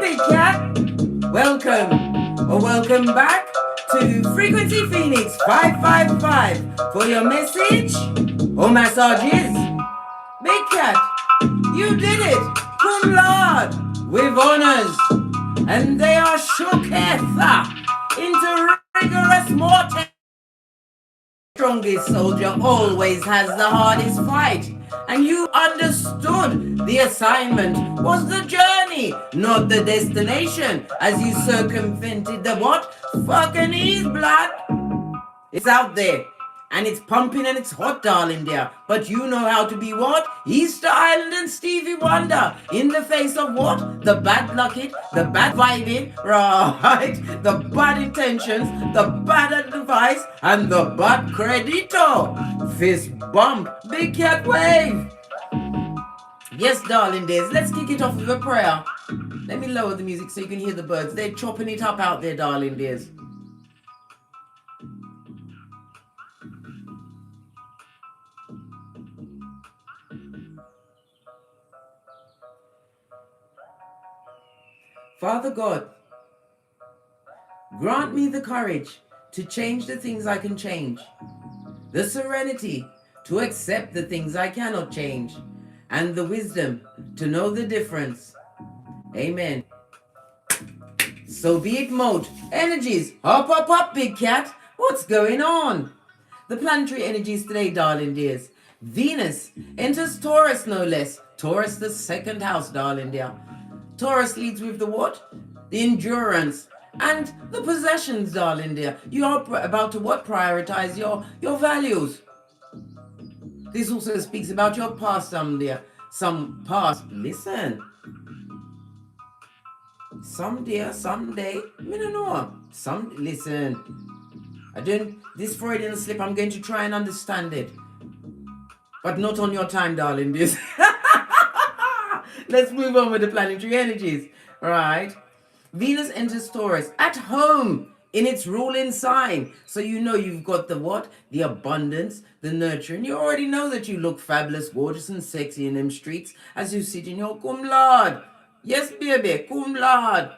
Big Cat. Welcome or welcome back to Frequency Phoenix 555 for your message or massages. Big Cat, you did it, cum laude, with honors, and they are shooketh into rigorous mortem. Strongest soldier always has the hardest fight, and you understood the assignment was the journey, not the destination, as you circumvented the what? Fucking ease, blood. It's out there, and it's pumping and it's hot, darling dear. But you know how to be what? Easter Island and Stevie Wonder in the face of what? The bad luck it, the bad vibing, right? The bad intentions, the bad advice, and the bad credito. Fist bump, Big Cat wave. Yes, darling dears, let's kick it off with a prayer. Let me lower the music so you can hear the birds. They're chopping it up out there, darling dears. Father God, grant me the courage to change the things I can change, the serenity to accept the things I cannot change, and the wisdom to know the difference. Amen. So be it mode. Energies, hop, hop, hop, Big Cat. What's going on? The planetary energies today, darling dears. Venus enters Taurus, no less. Taurus, the second house, darling dear. Taurus leads with the what? The endurance and the possessions, darling dear. You are about to what? Prioritize your values. This also speaks about your past, some dear. Some past. Listen. Some dear, someday. I don't know. Listen. This Freudian slip, I'm going to try and understand it. But not on your time, darling dears. Let's move on with the planetary energies. Right? Venus enters Taurus at home in its ruling sign. So you know you've got the what? The abundance, the nurturing. You already know that you look fabulous, gorgeous, and sexy in them streets as you sit in your cum laude. Yes, baby, cum laude.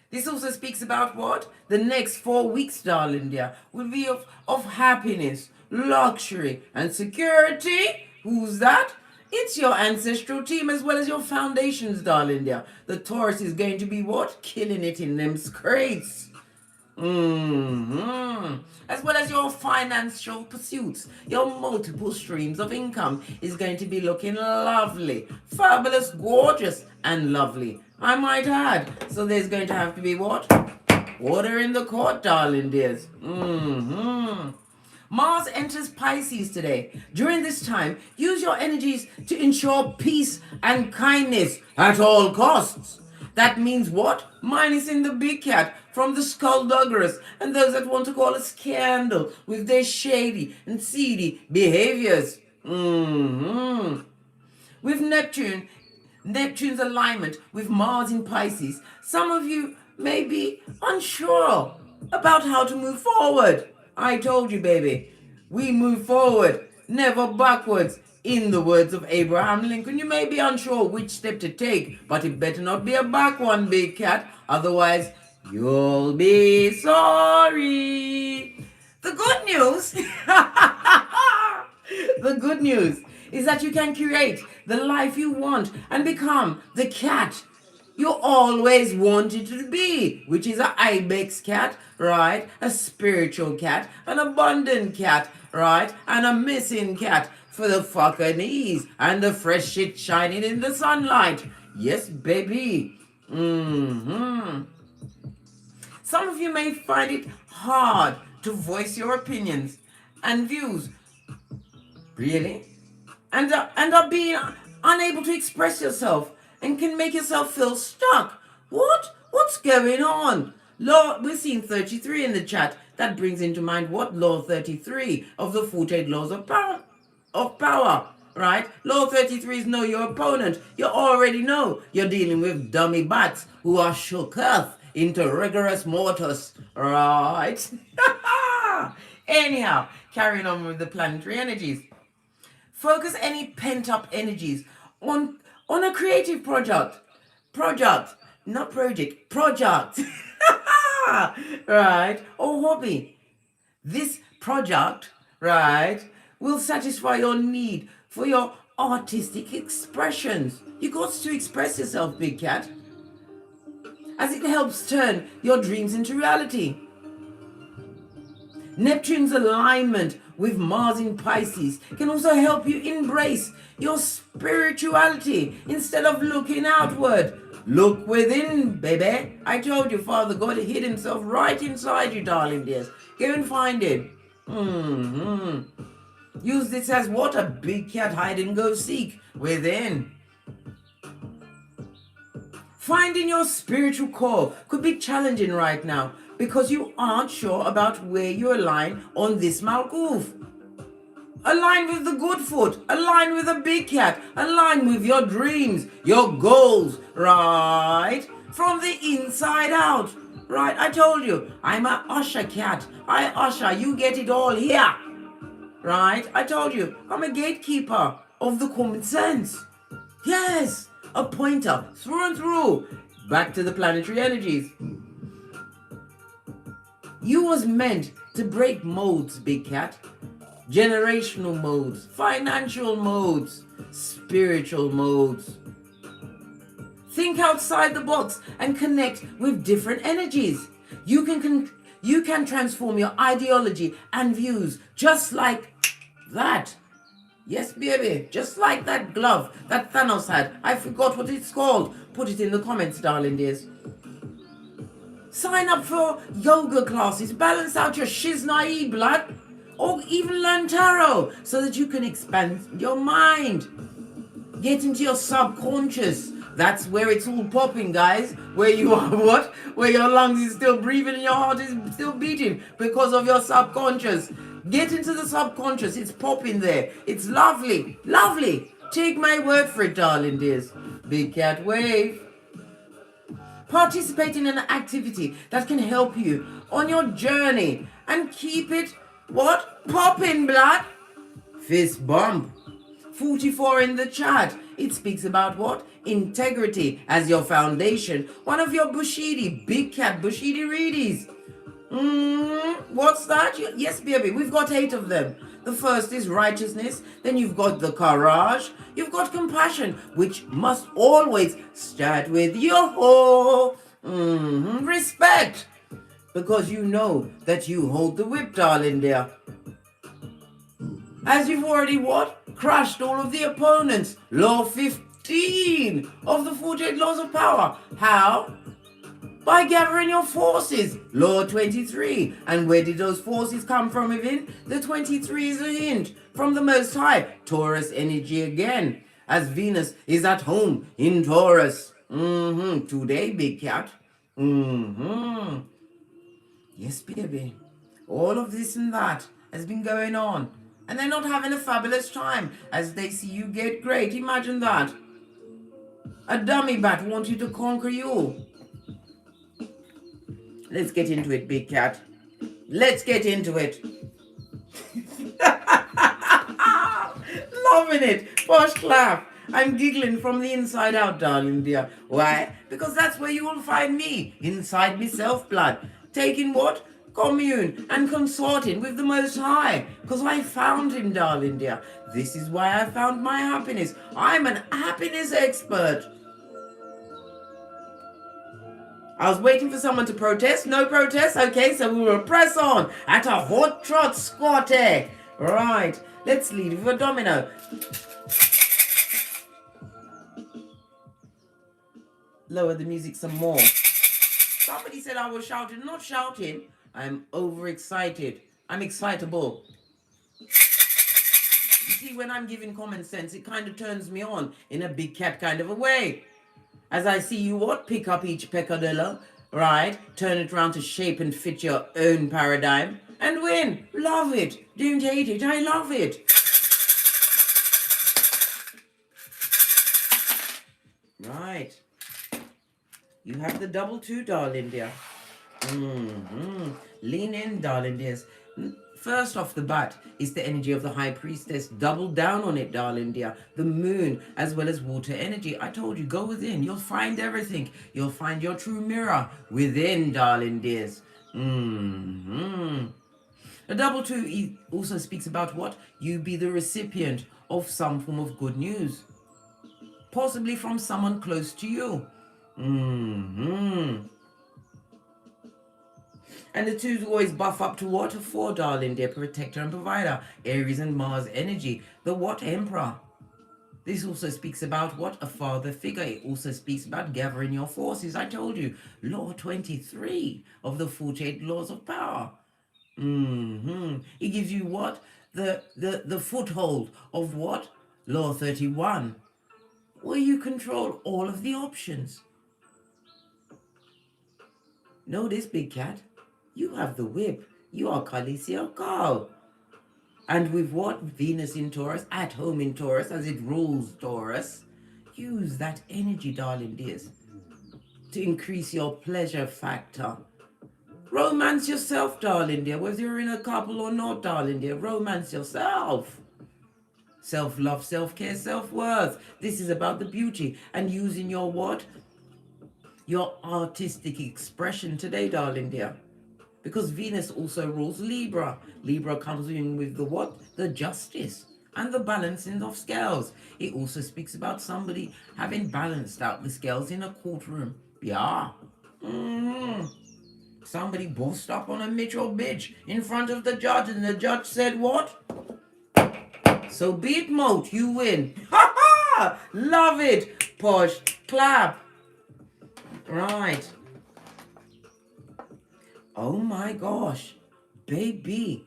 This also speaks about what? The next 4 weeks, darling dear, will be of happiness, luxury, and security. Who's that? It's your ancestral team as well as your foundations, darling dear. The Taurus is going to be what? Killing it in them scrapes. As well as your financial pursuits, your multiple streams of income is going to be looking lovely, fabulous, gorgeous, and lovely, I might add. So there's going to have to be what? Order in the court, darling dears. Mars enters Pisces today. During this time, use your energies to ensure peace and kindness at all costs. That means what? Minus in the Big Cat from the skullduggerous and those that want to call a scandal with their shady and seedy behaviors. With Neptune's alignment with Mars in Pisces, some of you may be unsure about how to move forward. I told you, baby, we move forward, never backwards. In the words of Abraham Lincoln, you may be unsure which step to take, but it better not be a back one, Big Cat. Otherwise, you'll be sorry. The good news, the good news is that you can create the life you want and become the cat you always wanted to be, which is an Ibex cat, right? A spiritual cat, an abundant cat, right? And a missing cat for the fucking ease and the fresh shit shining in the sunlight. Yes, baby. Some of you may find it hard to voice your opinions and views. Really? And are being unable to express yourself and can make yourself feel stuck. What? What's going on? Law, we're seeing 33 in the chat. That brings into mind what? Law 33 of the 48 laws of power, right? Law 33 is know your opponent. You already know you're dealing with dummy bats who are shooketh into rigorous mortis, right? Anyhow, carrying on with the planetary energies. Focus any pent-up energies on on a creative project, not project, project, right, or hobby. This project, right, will satisfy your need for your artistic expressions. You got to express yourself, big cat, as it helps turn your dreams into reality. Neptune's alignment with Mars in Pisces can also help you embrace your spirituality instead of looking outward. Look within, baby. I told you, Father God hid himself right inside you, darling dears. Go and find him. Use this as what? A big cat hide and go seek within. Finding your spiritual core could be challenging right now because you aren't sure about where you align on this Malkuth. Align with the good foot, align with a big cat, align with your dreams, your goals, right? From the inside out, right? I told you, I'm a usher cat. I usher, you get it all here, right? I told you, I'm a gatekeeper of the common sense. Yes, a pointer through and through. Back to the planetary energies. You was meant to break modes, big cat. Generational modes, financial modes, spiritual modes. Think outside the box and connect with different energies. You can transform your ideology and views just like that. Yes, baby, just like that glove that Thanos had. I forgot what it's called. Put it in the comments, darling dears. Sign up for yoga classes, balance out your shiznai blood, or even learn tarot so that you can expand your mind. Get into your subconscious. That's where it's all popping, guys. Where you are what? Where your lungs is still breathing and your heart is still beating because of your subconscious. Get into the subconscious. It's popping there. It's lovely. Lovely. Take my word for it, darling dears. Big cat wave. Participate in an activity that can help you on your journey and keep it, what? Popping, blood. Fist bump. 44 in the chat. It speaks about what? Integrity as your foundation. One of your bushidi, big cat bushidi readies. What's that? Yes, baby, we've got 8 of them. The first is righteousness. Then you've got the courage. You've got compassion, which must always start with your respect. Because you know that you hold the whip, darling dear. As you've already what? Crushed all of the opponents. Law 15 of the 48 laws of power. How? By gathering your forces. Law 23. And where did those forces come from within? The 23 is a hint from the Most High. Taurus energy again. As Venus is at home in Taurus. Today, big cat. Yes, baby. All of this and that has been going on. And they're not having a fabulous time as they see you get great. Imagine that. A dummy bat wants you to conquer you. Let's get into it, big cat. Let's get into it. Loving it. First clap. I'm giggling from the inside out, darling dear. Why? Because that's where you will find me. Inside myself, blood. Taking what? Commune and consorting with the Most High. Because I found him, darling dear. This is why I found my happiness. I'm an happiness expert. I was waiting for someone to protest. No protest? Okay, so we will press on at a hot trot squatty. Right, let's lead with a domino. Lower the music some more. Somebody said I was shouting. Not shouting. I'm overexcited. I'm excitable. You see, when I'm giving common sense, it kind of turns me on in a big cat kind of a way. As I see you what? Pick up each peccadillo, right? Turn it around to shape and fit your own paradigm. And win. Love it. Don't hate it. I love it. Right. You have the double 2, darling dear. Lean in, darling dears. First off the bat is the energy of the high priestess. Double down on it, darling dear. The moon, as well as water energy. I told you, go within. You'll find everything. You'll find your true mirror within, darling dears. The double two also speaks about what? You be the recipient of some form of good news. Possibly from someone close to you. And the twos always buff up to what? A 4, darling dear, protector and provider. Aries and Mars energy. The what? Emperor. This also speaks about what? A father figure. It also speaks about gathering your forces. I told you, law 23 of the 48 laws of power. It gives you what? The foothold of what? Law 31. Where you control all of the options. Know this, big cat? You have the whip. You are Khaleesi Carl. And with what? Venus in Taurus, at home in Taurus, as it rules Taurus. Use that energy, darling dears, to increase your pleasure factor. Romance yourself, darling dear. Whether you're in a couple or not, darling dear, romance yourself. Self-love, self-care, self-worth. This is about the beauty and using your what? Your artistic expression today, darling dear. Because Venus also rules Libra. Libra comes in with the what? The justice and the balancing of scales. It also speaks about somebody having balanced out the scales in a courtroom. Yeah. Somebody bossed up on a Mitchell bitch in front of the judge, and the judge said what? So be it, moat, you win. Ha ha! Love it. Push, clap. Right. Oh my gosh. Baby.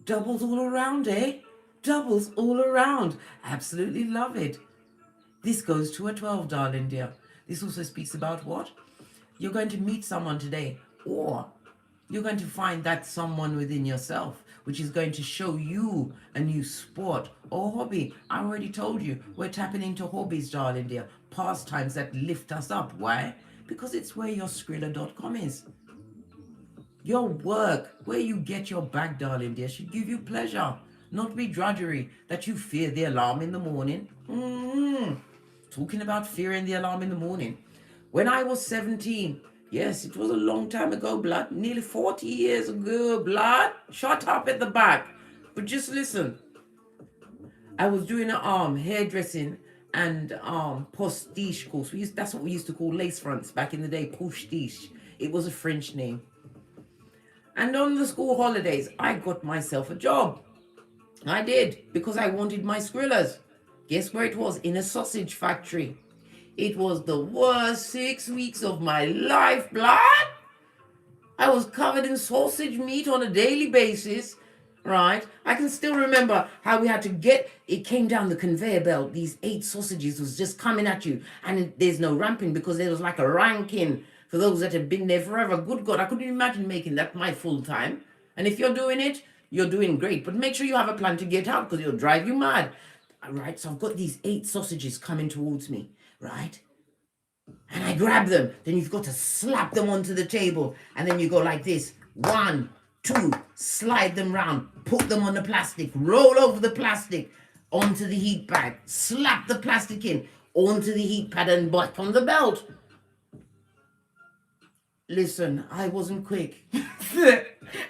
Doubles all around, eh? Doubles all around. Absolutely love it. This goes to a 12, darling dear. This also speaks about what? You're going to meet someone today, or you're going to find that someone within yourself, which is going to show you a new sport or hobby. I already told you, we're tapping into hobbies, darling dear. Pastimes that lift us up. Why? Because it's where your Skrilla.com is. Your work, where you get your bag, darling dear, should give you pleasure, not be drudgery, that you fear the alarm in the morning. Talking about fearing the alarm in the morning. When I was 17, yes, it was a long time ago, blood, nearly 40 years ago, blood. Shut up at the back. But just listen. I was doing an hairdressing and postiche course. That's what we used to call lace fronts back in the day, postiche. It was a French name. And on the school holidays, I got myself a job. I did, because I wanted my Skrillas. Guess where it was? In a sausage factory. It was the worst 6 weeks of my life, blood. I was covered in sausage meat on a daily basis, right? I can still remember how we had to it came down the conveyor belt. These 8 sausages was just coming at you. And there's no ramping because there was like a ranking for those that had been there forever. Good God, I couldn't imagine making that my full time. And if you're doing it, you're doing great. But make sure you have a plan to get out because it'll drive you mad. All right, so I've got these 8 sausages coming towards me, right? And I grab them. Then you've got to slap them onto the table. And then you go like this. 1, 2, slide them round. Put them on the plastic. Roll over the plastic onto the heat pad. Slap the plastic in onto the heat pad and back on the belt. Listen, I wasn't quick.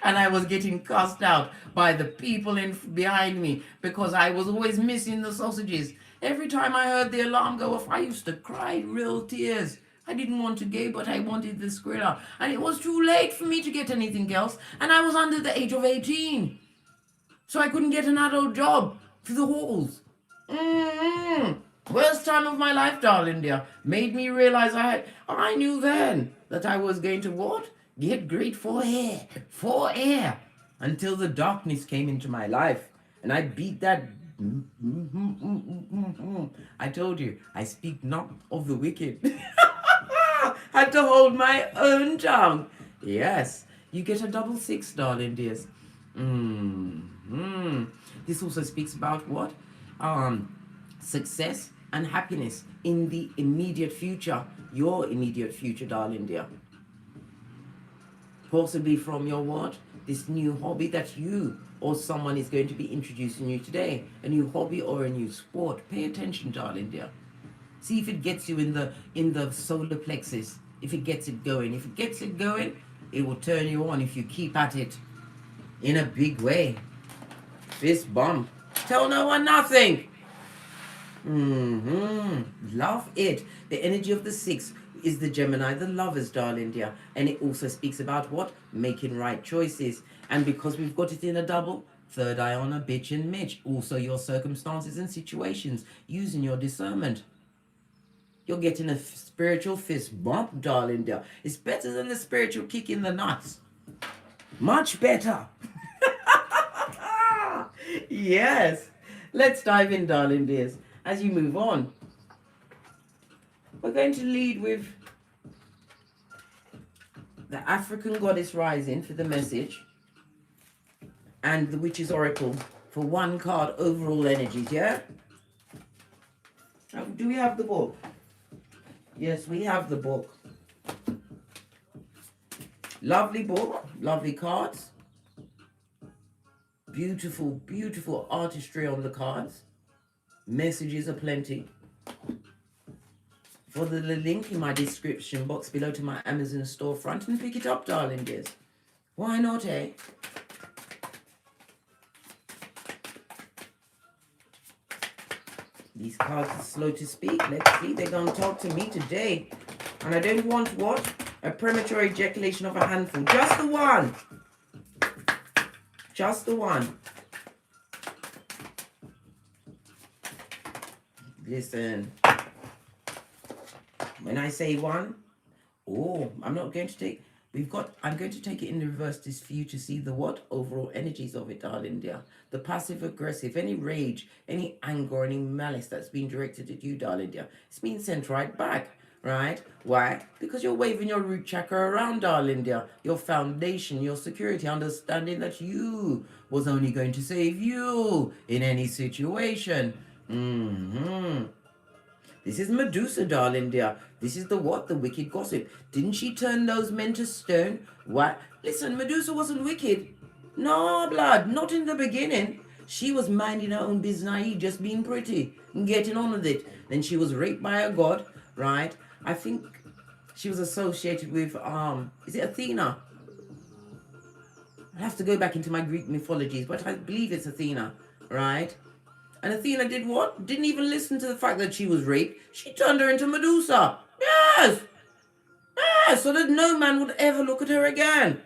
And I was getting cussed out by the people behind me because I was always missing the sausages. Every time I heard the alarm go off, I used to cry real tears. I didn't want to go, but I wanted the Skrilla. And it was too late for me to get anything else. And I was under the age of 18. So I couldn't get an adult job for the halls. Worst time of my life, darling dear. Made me realize I knew then that I was going to what? Get great for air. Until the darkness came into my life. And I beat that. I told you, I speak not of the wicked. Had to hold my own tongue. Yes, you get a 666, darling dears. This also speaks about what? Success and happiness in the immediate future. Your immediate future, darling dear. Possibly from your what? This new hobby that you or someone is going to be introducing you today, a new hobby or a new sport. Pay attention, darling dear. See if it gets you in the solar plexus. If it gets it going. If it gets it going, it will turn you on if you keep at it in a big way. Fist bump. Tell no one nothing. Love it. The energy of the 6 is the Gemini, the lovers, darling dear. And it also speaks about what? Making right choices. And because we've got it in a double, third eye on a bitch and Mitch. Also your circumstances and situations. Using your discernment. You're getting a spiritual fist bump, darling dear. It's better than the spiritual kick in the nuts. Much better. Yes. Let's dive in, darling dears. As you move on, we're going to lead with the African Goddess Rising for the message and the Witch's Oracle for one card, overall energies, yeah? Do we have the book? Yes, we have the book. Lovely book, lovely cards. Beautiful, beautiful artistry on the cards. Messages aplenty. Follow the link in my description box below to my Amazon storefront and pick it up, darling dears. Why not, eh? These cards are slow to speak. Let's see, they're going to talk to me today. And I don't want what? A premature ejaculation of a handful. Just the one. Just the one. Listen. When I say one, I'm not going to take, I'm going to take it in reverse just for you to see the what? Overall energies of it, darling dear. The passive aggressive, any rage, any anger, any malice that's been directed at you, darling dear. It's being sent right back, right? Why? Because you're waving your root chakra around, darling dear. Your foundation, your security, understanding that you was only going to save you in any situation. This is Medusa, darling dear. This is the what? The wicked gossip. Didn't she turn those men to stone? What? Listen, Medusa wasn't wicked. No, blood, not in the beginning. She was minding her own business, just being pretty and getting on with it. Then she was raped by a god, right? I think she was associated with, is it Athena? I have to go back into my Greek mythologies, but I believe it's Athena, right? And Athena did what? Didn't even listen to the fact that she was raped. She turned her into Medusa. Yes! Yes! So that no man would ever look at her again.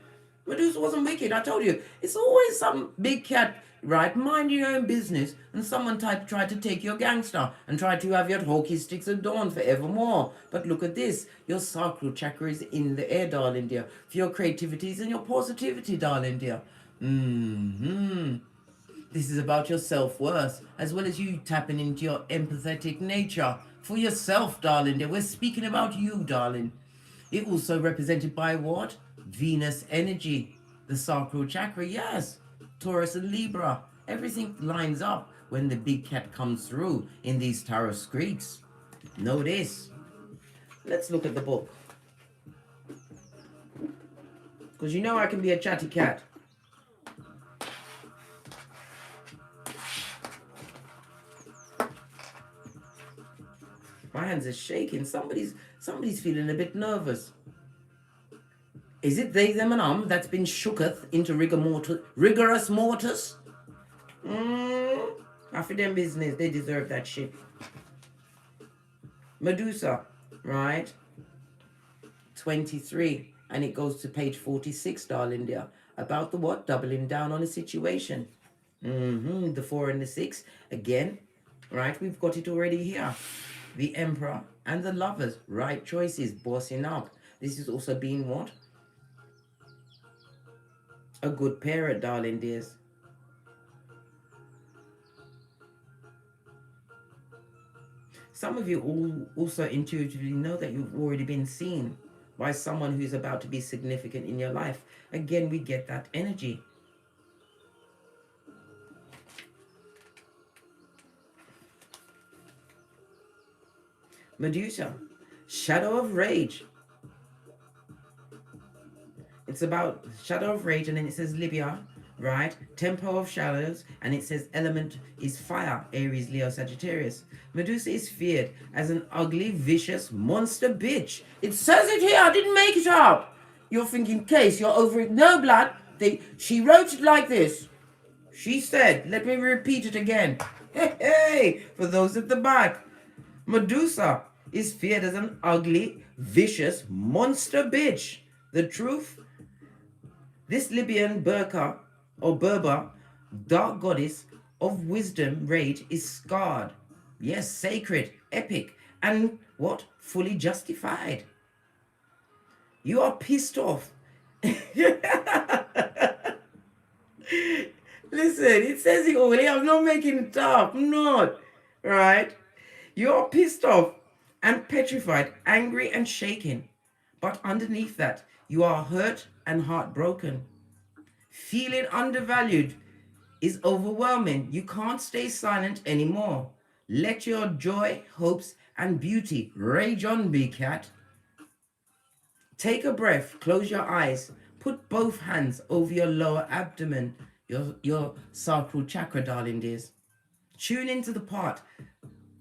Medusa wasn't wicked, I told you. It's always some big cat, right? Mind your own business. And someone tried to take your gangster and tried to have your hokey sticks adorned forevermore. But look at this. Your sacral chakra is in the air, darling dear. For your creativities and your positivity, darling dear. This is about your self-worth, as well as you tapping into your empathetic nature. For yourself, darling dear. We're speaking about you, darling. It also represented by what? Venus energy. The sacral chakra, yes. Taurus and Libra. Everything lines up when the big cat comes through in these tarot streets. Know this. Let's look at the book. Because you know I can be a chatty cat. My hands are shaking. Somebody's feeling a bit nervous. Is it they, them, and that's been shooketh into rigorous mortis? After them business, they deserve that shit. Medusa, right? 23, and it goes to page 46, darling dear. About the what? Doubling down on a situation. The 4 and the 6 again, right? We've got it already here. The Emperor and the Lovers, right choices, bossing up. This is also being what? A good parent, darling dears. Some of you all also intuitively know that you've already been seen by someone who's about to be significant in your life. Again, we get that energy. Medusa, shadow of rage. It's about shadow of rage, and then it says Libya, right? Tempo of shadows, and it says element is fire, Aries, Leo, Sagittarius. Medusa is feared as an ugly, vicious monster bitch. It says it here, I didn't make it up. You're thinking, Case, you're over it. No, blood. She wrote it like this. She said, let me repeat it again. Hey, for those at the back. Medusa is feared as an ugly, vicious monster bitch. The truth? This Libyan Berka or Berber, dark goddess of wisdom, rage is scarred. Yes, sacred, epic, and what? Fully justified. You are pissed off. Listen, it says it all. I'm not making it up. I'm not. Right? You're pissed off and petrified, angry and shaken. But underneath that, you are hurt and heartbroken. Feeling undervalued is overwhelming. You can't stay silent anymore. Let your joy, hopes, and beauty rage on, big cat. Take a breath, close your eyes, put both hands over your lower abdomen, your sacral chakra, darling dears. Tune into the part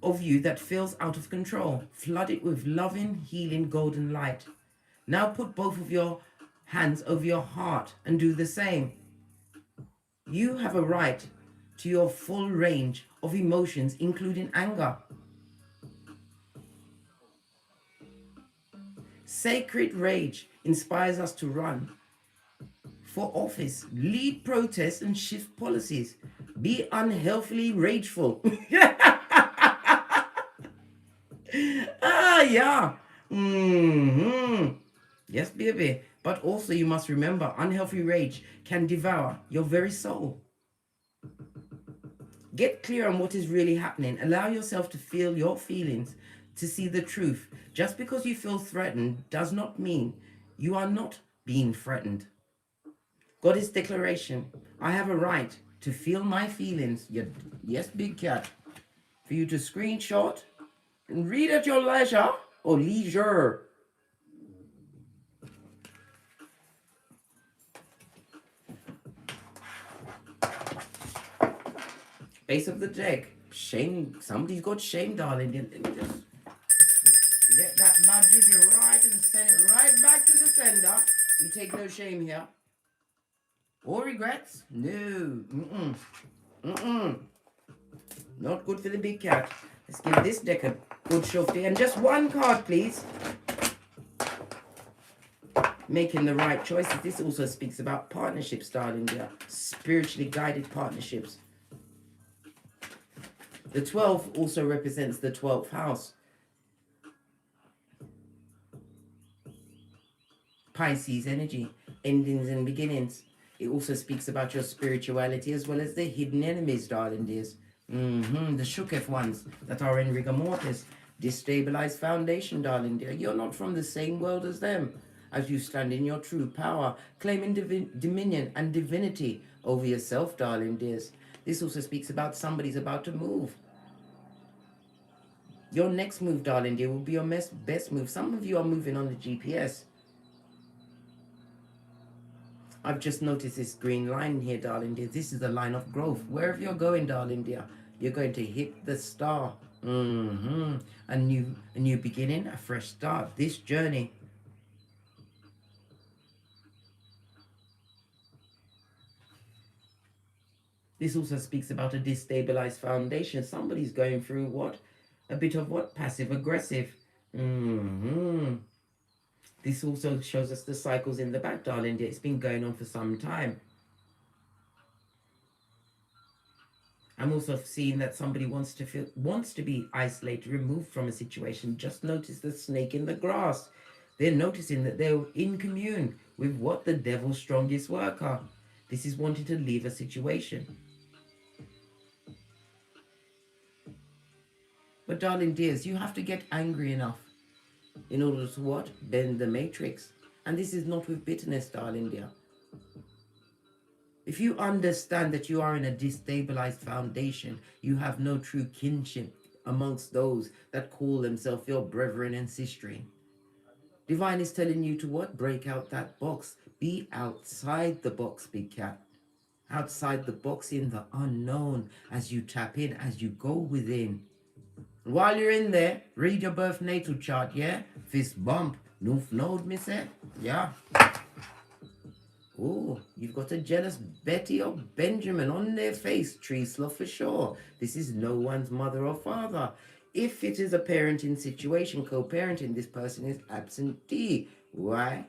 of you that feels out of control. Flood it with loving, healing, golden light. Now put both of your hands over your heart and do the same. You have a right to your full range of emotions, including anger. Sacred rage inspires us to run for office, lead protests, and shift policies. Be unhealthily rageful. Yeah. Yes, baby. But also you must remember, unhealthy rage can devour your very soul. Get clear on what is really happening. Allow yourself to feel your feelings, to see the truth. Just because you feel threatened does not mean you are not being threatened. Goddess declaration. I have a right to feel my feelings. Yes, big cat. For you to screenshot and read at your leisure or leisure. Ace of the deck. Shame. Somebody's got shame, darling. Let me just get that bad juju right and send it right back to the sender. We take no shame here. Or regrets? No. Not good for the big cat. Let's give this deck a good shofty. And just one card, please. Making the right choices. This also speaks about partnerships, darling dear. Spiritually guided partnerships. The 12 also represents the 12th house. Pisces energy, endings and beginnings. It also speaks about your spirituality as well as the hidden enemies, darling dears. The shooketh ones that are in rigor mortis. Destabilized foundation, darling dear. You're not from the same world as them. As you stand in your true power, claiming dominion and divinity over yourself, darling dears. This also speaks about somebody's about to move. Your next move, darling dear, will be your best move. Some of you are moving on the GPS. I've just noticed this green line here, darling dear. This is the line of growth. Wherever you're going, darling dear, you're going to hit the star. A new beginning, a fresh start. This journey. This also speaks about a destabilized foundation. Somebody's going through what? A bit of what? Passive aggressive. This also shows us the cycles in the back, darling dear. It's been going on for some time. I'm also seeing that somebody wants to be isolated, removed from a situation. Just notice the snake in the grass. They're noticing that they're in commune with what? The devil's strongest worker. This is wanting to leave a situation. But darling dears, you have to get angry enough in order to what? Bend the matrix. And this is not with bitterness, darling dear. If you understand that you are in a destabilized foundation, you have no true kinship amongst those that call themselves your brethren and sister. Divine is telling you to what? Break out that box. Be outside the box, big cat. outside the box, in the unknown, as you tap in, as you go within. While you're in there, read your birth natal chart, yeah? Fist bump, North Node, me say, yeah. Oh, you've got a jealous Betty or Benjamin on their face, tree sloth for sure. This is no one's mother or father. If it is a parenting situation, co-parenting, this person is absentee. Why?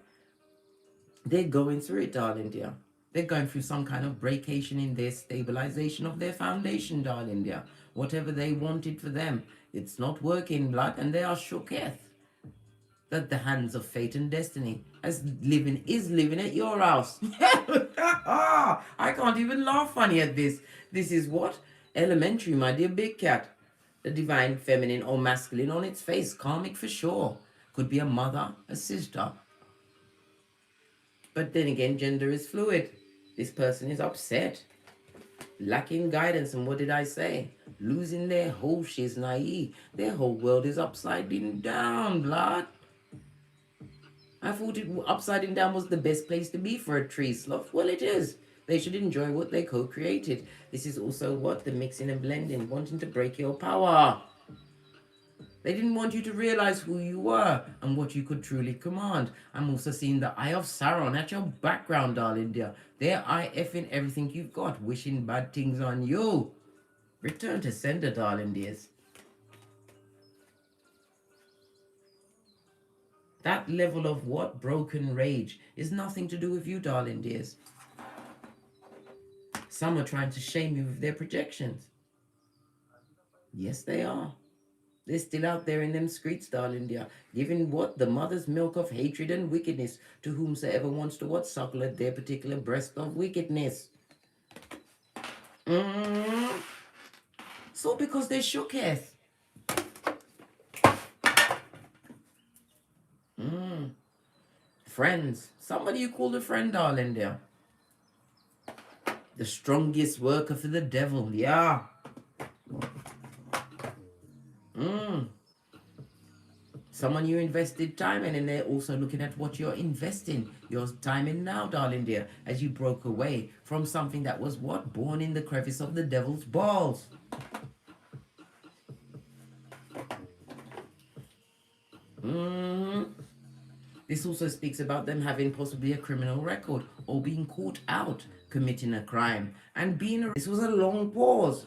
They're going through it, darling dear. They're going through some kind of breakation in their stabilization of their foundation, darling dear. Whatever they wanted for them, it's not working, blood, and they are shooketh. That the hands of fate and destiny is living at your house. I can't even laugh funny at this. This is what? Elementary, my dear big cat. The divine feminine or masculine on its face, karmic for sure. Could be a mother, a sister. But then again, gender is fluid. This person is upset, lacking guidance, and what did I say? Losing their whole shiz naive. Their whole world is upside down, blood. I thought upside down was the best place to be for a tree sloth. Well, it is. They should enjoy what they co-created. This is also what? The mixing and blending, wanting to break your power. They didn't want you to realize who you were and what you could truly command. I'm also seeing the eye of Sauron at your background, darling dear. They're eye-effing everything you've got, wishing bad things on you. Return to sender, darling dears. That level of what? Broken rage is nothing to do with you, darling dears. Some are trying to shame you with their projections. Yes, they are. They're still out there in them streets, darling dear, giving what? The mother's milk of hatred and wickedness to whomsoever wants to what? Suckle at their particular breast of wickedness. So because they shooketh. Friends. Somebody you call a friend, darling dear. The strongest worker for the devil, yeah. Someone you invested time in, and they're also looking at what you're investing your time in now, darling dear, as you broke away from something that was what? Born in the crevice of the devil's balls. This also speaks about them having possibly a criminal record or being caught out committing a crime and being this was a long pause.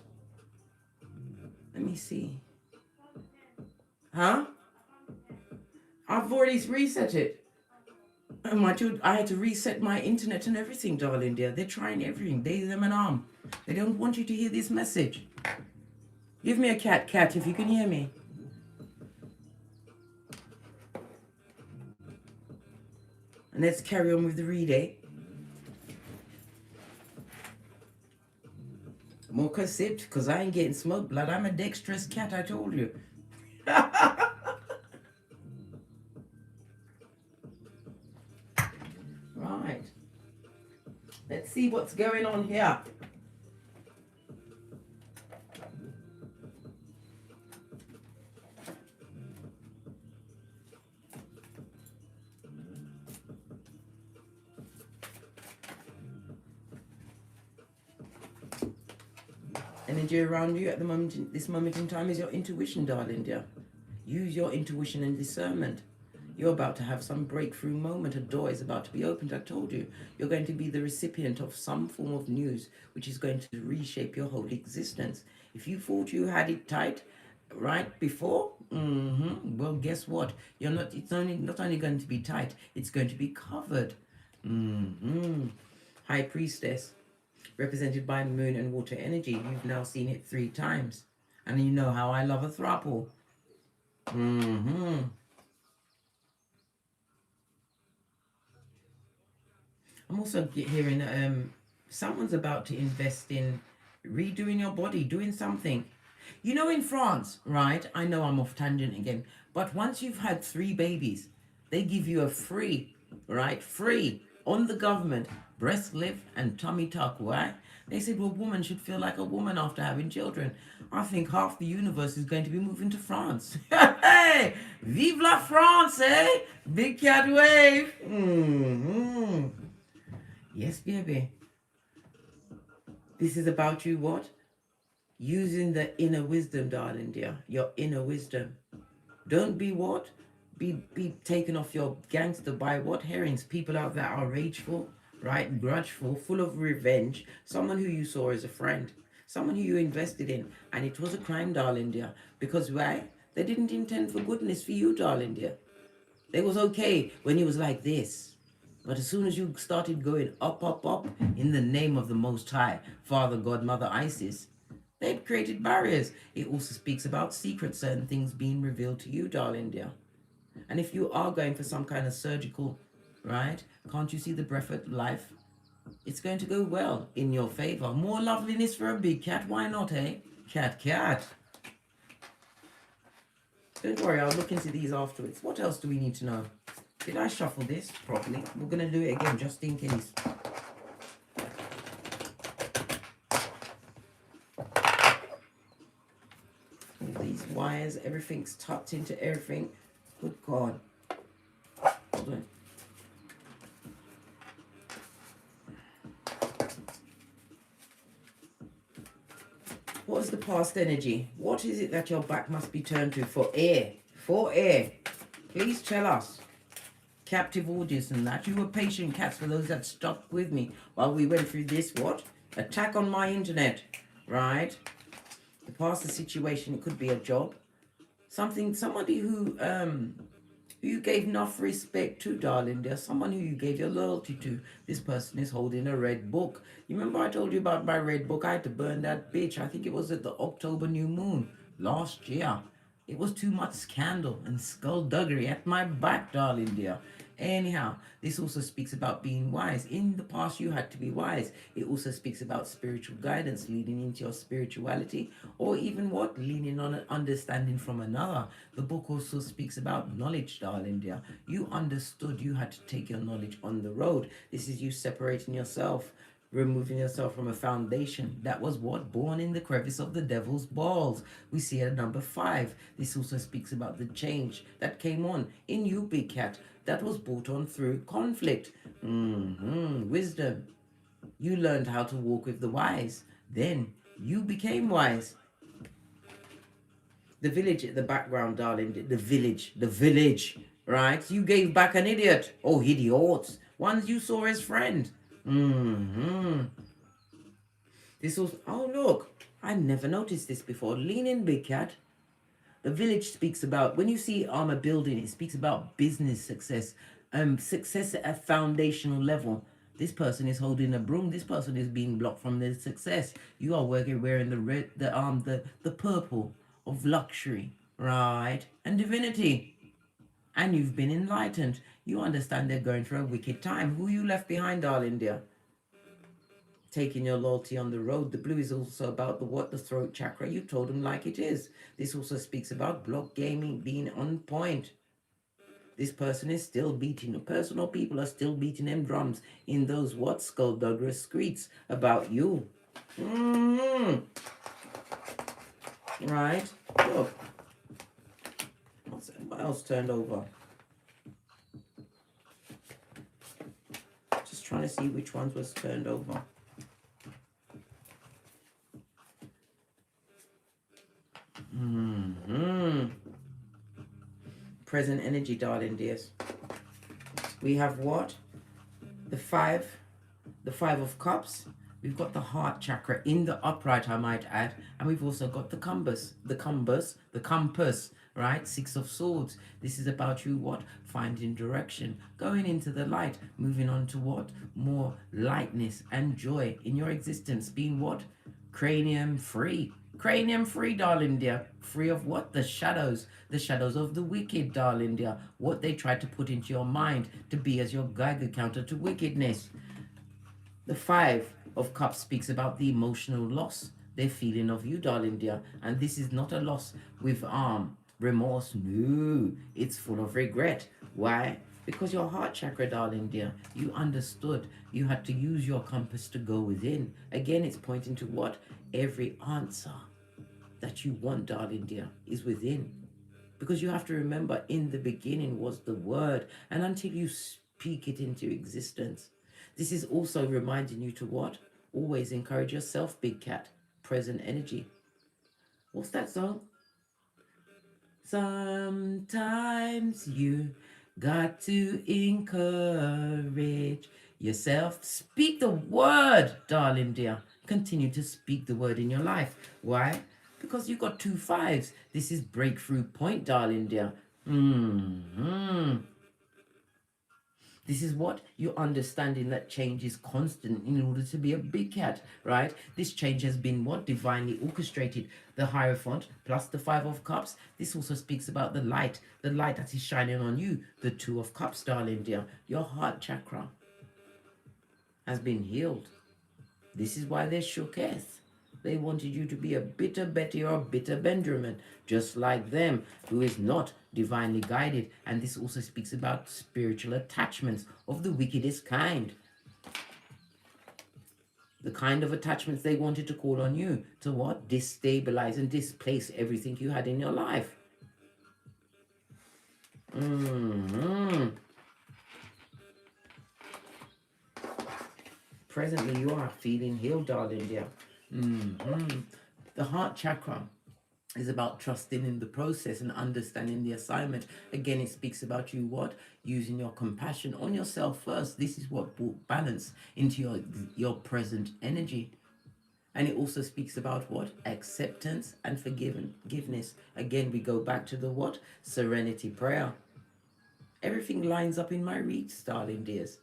Let me see. Huh? I've already reset it. I had to reset my internet and everything, darling dear. They're trying everything. They, them, and arm. They don't want you to hear this message. Give me a cat, if you can hear me. And let's carry on with the reading. Mocha sipped, because I ain't getting smoked, blood. I'm a dexterous cat, I told you. Right. Let's see what's going on here. Energy around you at the moment, this moment in time, is your intuition, darling dear. Use your intuition and discernment. You're about to have some breakthrough moment. A door is about to be opened. I told you. You're going to be the recipient of some form of news which is going to reshape your whole existence. If you thought you had it tight right before, well, guess what? You're not. It's not only going to be tight. It's going to be covered. High priestess, represented by moon and water energy. You've now seen it 3 times. And you know how I love a throuple. I'm also hearing someone's about to invest in redoing your body, doing something. You know, in France, right? I know I'm off tangent again. But once you've had 3 babies, they give you a free, on the government, breast lift and tummy tuck. Why? They said, well, woman should feel like a woman after having children. I think half the universe is going to be moving to France. Hey, vive la France, eh? Big cat wave. Yes, baby. This is about you what? Using the inner wisdom, darling dear. Your inner wisdom. Don't be what? Be taken off your gangster by what herrings? People out there are rageful, right? Grudgeful, full of revenge. Someone who you saw as a friend. Someone who you invested in. And it was a crime, darling dear. Because why? They didn't intend for goodness for you, darling dear. It was okay when he was like this. But as soon as you started going up, up, up, in the name of the Most High, Father, God, Mother, Isis, they've created barriers. It also speaks about secrets, certain things being revealed to you, darling dear. And if you are going for some kind of surgical, right, can't you see the breath of life? It's going to go well in your favor. More loveliness for a big cat. Why not, eh? Cat, cat. Don't worry, I'll look into these afterwards. What else do we need to know? Did I shuffle this properly? We're going to do it again just in case. All these wires, everything's tucked into everything. Good God. Hold on. What is the past energy? What is it that your back must be turned to for air? For air. Please tell us. Captive audience and that. You were patient cats for those that stuck with me while we went through this, what? Attack on my internet. Right? The past, the situation, it could be a job. Somebody who you gave enough respect to, darling. There's someone who you gave your loyalty to. This person is holding a red book. You remember I told you about my red book? I had to burn that bitch. I think it was at the October new moon last year. It was too much scandal and skullduggery at my back, darling dear. Anyhow, this also speaks about being wise. In the past, you had to be wise. It also speaks about spiritual guidance, leading into your spirituality, or even what? Leaning on an understanding from another. The book also speaks about knowledge, darling dear. You understood you had to take your knowledge on the road. This is you separating yourself, removing yourself from a foundation that was what? Born in the crevice of the devil's balls. We see it at number 5. This also speaks about the change that came on in you, big cat, that was brought on through conflict. Wisdom. You learned how to walk with the wise. Then you became wise. The village at the background, darling. The village, right? You gave back an idiot. Oh, idiots. Ones you saw as friend. This was, oh look, I never noticed this before. Lean in, big cat. The village speaks about, when you see a building, it speaks about business success, success at a foundational level. This person is holding a broom. This person is being blocked from their success. You are wearing the red, the purple of luxury, right? And divinity. And you've been enlightened. You understand they're going through a wicked time. Who you left behind, darling dear? Taking your loyalty on the road. The blue is also about the throat chakra. You told them like it is. This also speaks about block gaming being on point. This person is still beating, personal people are still beating them drums in those what? Skullduggerous streets about you. Right? Look. What else turned over? Just trying to see which ones was turned over. Present energy, darling dears. We have what? The 5 of cups. We've got the heart chakra in the upright, I might add. And we've also got the compass, right? 6 of swords. This is about you what? Finding direction, going into the light, moving on to what? More lightness and joy in your existence, being what? Cranium free. Cranium free, darling dear. Free of what? The shadows of the wicked, darling dear. What they tried to put into your mind to be as your Geiger counter to wickedness. The 5 of cups speaks about the emotional loss they're feeling of you, darling dear. And this is not a loss with remorse. No, it's full of regret. Why? Because your heart chakra, darling dear, you understood you had to use your compass to go within. Again, it's pointing to what? Every answer that you want, darling dear, is within. Because you have to remember, in the beginning was the word, and until you speak it into existence. This is also reminding you to what? Always encourage yourself, big cat. Present energy. What's that song? Sometimes you got to encourage yourself. Speak the word, darling dear. Continue to speak the word in your life. Why? Because you got 2 5s. This is breakthrough point, darling dear. This is what you're understanding, that change is constant in order to be a big cat, right? This change has been what? Divinely orchestrated. The Hierophant plus the 5 of Cups. This also speaks about the light that is shining on you. The 2 of Cups, darling dear. Your heart chakra has been healed. This is why there's shooketh. They wanted you to be a bitter Betty or a bitter Benjamin, just like them, who is not divinely guided. And this also speaks about spiritual attachments of the wickedest kind. The kind of attachments they wanted to call on you to what? Destabilize and displace everything you had in your life. Presently, you are feeling healed, darling dear. The heart chakra is about trusting in the process and understanding the assignment. Again, it speaks about you what? Using your compassion on yourself first. This is what brought balance into your present energy. And it also speaks about what? Acceptance and forgiveness. Again, we go back to the what? Serenity prayer. Everything lines up in my reads, darling dears.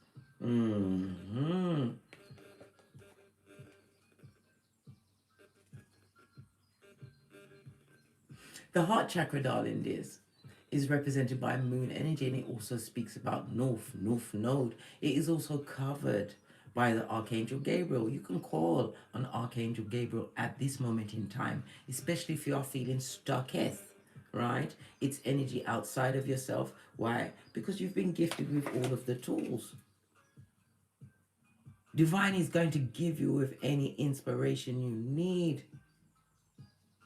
The heart chakra, darling dears, is represented by moon energy, and it also speaks about north node. It is also covered by the Archangel Gabriel. You can call on Archangel Gabriel at this moment in time, especially if you are feeling stucketh, right? It's energy outside of yourself. Why? Because you've been gifted with all of the tools. Divine is going to give you with any inspiration you need.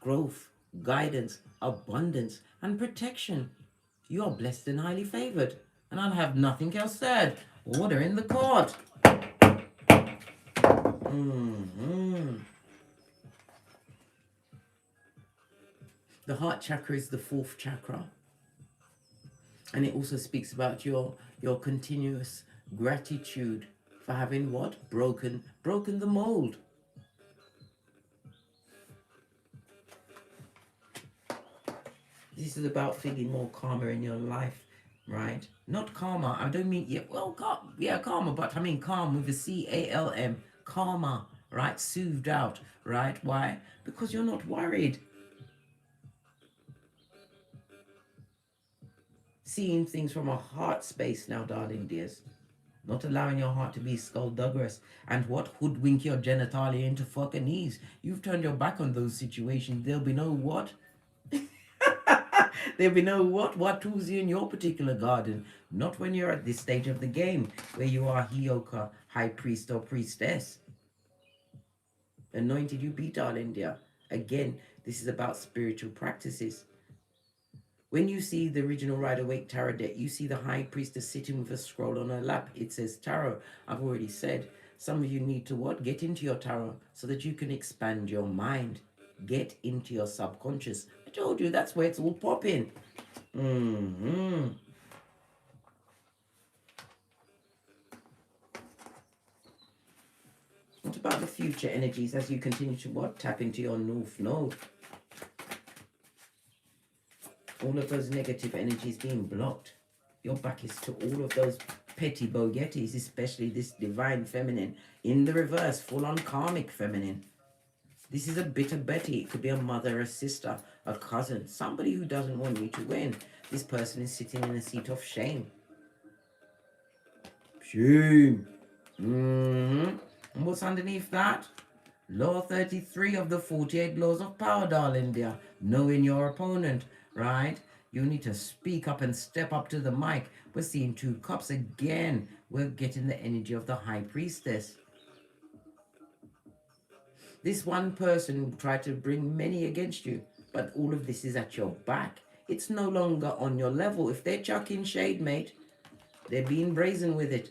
Growth, guidance, abundance, and protection. You are blessed and highly favored. And I'll have nothing else said. Order in the court. The heart chakra is the 4th chakra. And it also speaks about your continuous gratitude for having what? Broken the mold. This is about feeling more calmer in your life, right? Not calmer. I don't mean, calmer, but I mean calm with a C-A-L-M. Calmer, right? Soothed out, right? Why? Because you're not worried. Seeing things from a heart space now, darling dears. Not allowing your heart to be skullduggerous and what? Hoodwink your genitalia into fucking knees. You've turned your back on those situations. There'll be no what? There'll be no what Watusi in your particular garden. Not when you're at this stage of the game, where you are Hioka, high priest or priestess. Anointed you be, darling dear. Again, this is about spiritual practices. When you see the original Rider-Waite tarot deck, you see the high priestess sitting with a scroll on her lap. It says tarot. I've already said, some of you need to what? Get into your tarot so that you can expand your mind. Get into your subconscious. I told you, that's where it's all popping. What about the future energies as you continue to what? Tap into your north node. All of those negative energies being blocked. Your back is to all of those petty bogetis, especially this divine feminine. In the reverse, full-on karmic feminine. This is a bitter Betty. It could be a mother, a sister, a cousin, somebody who doesn't want you to win. This person is sitting in a seat of shame. Shame. And what's underneath that? Law 33 of the 48 laws of power, darling dear. Knowing your opponent, right? You need to speak up and step up to the mic. We're seeing 2 cups again. We're getting the energy of the high priestess. This one person tried to bring many against you, but all of this is at your back. It's no longer on your level. If they're chucking shade, mate, they're being brazen with it.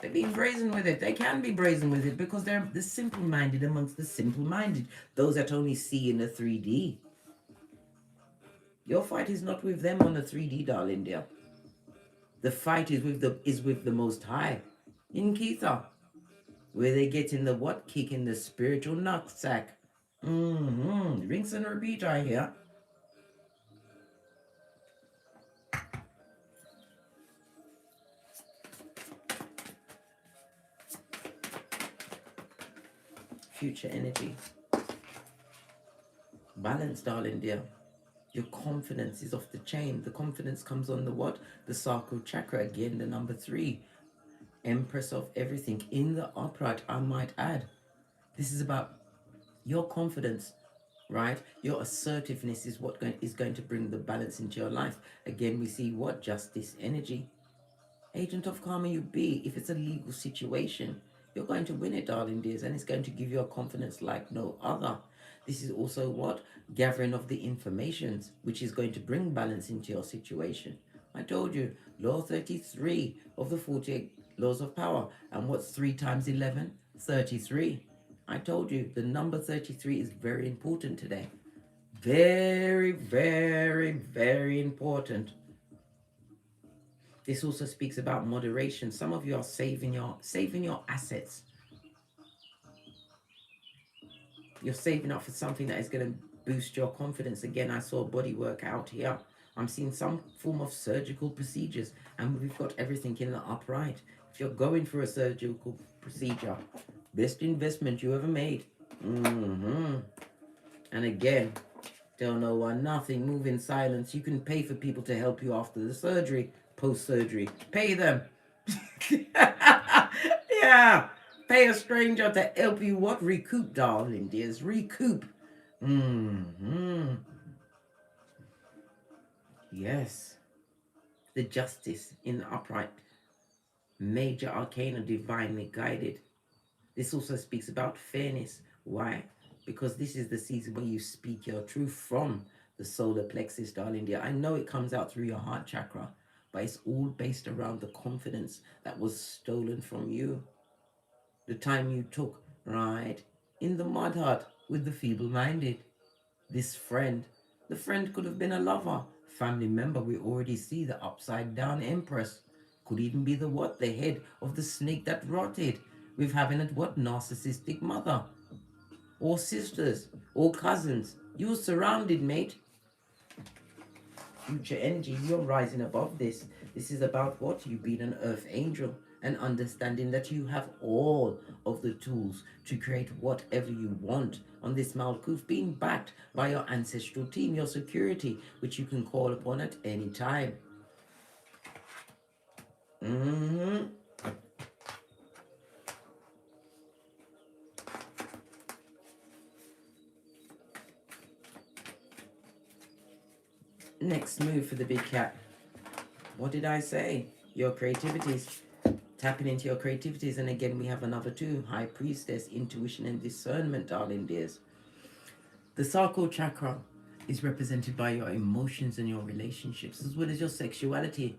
They're being brazen with it. They can be brazen with it because they're the simple-minded amongst the simple-minded. Those that only see in the 3D. Your fight is not with them on the 3D, darling dear. The fight is with the Most High in Ketha, where they get in the what kick in the spiritual nutsack. Rinse and repeat, I hear. Future energy. Balance, darling dear. Your confidence is off the chain. The confidence comes on the what? The sacral chakra. Again, the number 3. Empress of everything. In the upright, I might add. This is about your confidence, right? Your assertiveness is what is going to bring the balance into your life. Again, we see what? Justice energy. Agent of karma you be. If it's a legal situation, you're going to win it, darling dears, and it's going to give you a confidence like no other. This is also what? Gathering of the informations, which is going to bring balance into your situation. I told you, law 33 of the 48 laws of power. And what's 3 times 11? 33. I told you, the number 33 is very important today. Very, very, very important. This also speaks about moderation. Some of you are saving your assets. You're saving up for something that is going to boost your confidence. Again, I saw body work out here. I'm seeing some form of surgical procedures, and we've got everything in the upright. If you're going for a surgical procedure, best investment you ever made. And again, tell no one nothing, move in silence. You can pay for people to help you after the surgery, post-surgery. Pay them. Yeah. Pay a stranger to help you what? Recoup, darling dears. Recoup. Yes. The justice in the upright. Major arcana divinely guided. This also speaks about fairness. Why? Because this is the season where you speak your truth from the solar plexus, darling dear. I know it comes out through your heart chakra, but it's all based around the confidence that was stolen from you. The time you took, right, in the mud hut with the feeble-minded. This friend, the friend could have been a lover, family member. We already see the upside-down empress. Could even be the what? The head of the snake that rotted. With having a what? Narcissistic mother. Or sisters, or cousins. You were surrounded, mate. Future energy, you're rising above this. This is about what? You being an earth angel and understanding that you have all of the tools to create whatever you want on this Malkuth, being backed by your ancestral team, your security, which you can call upon at any time. Next move for the big cat. What did I say? Your creativities. Tapping into your creativities. And again, we have another 2. High priestess, intuition and discernment, darling dears. The sacral chakra is represented by your emotions and your relationships, as well as your sexuality,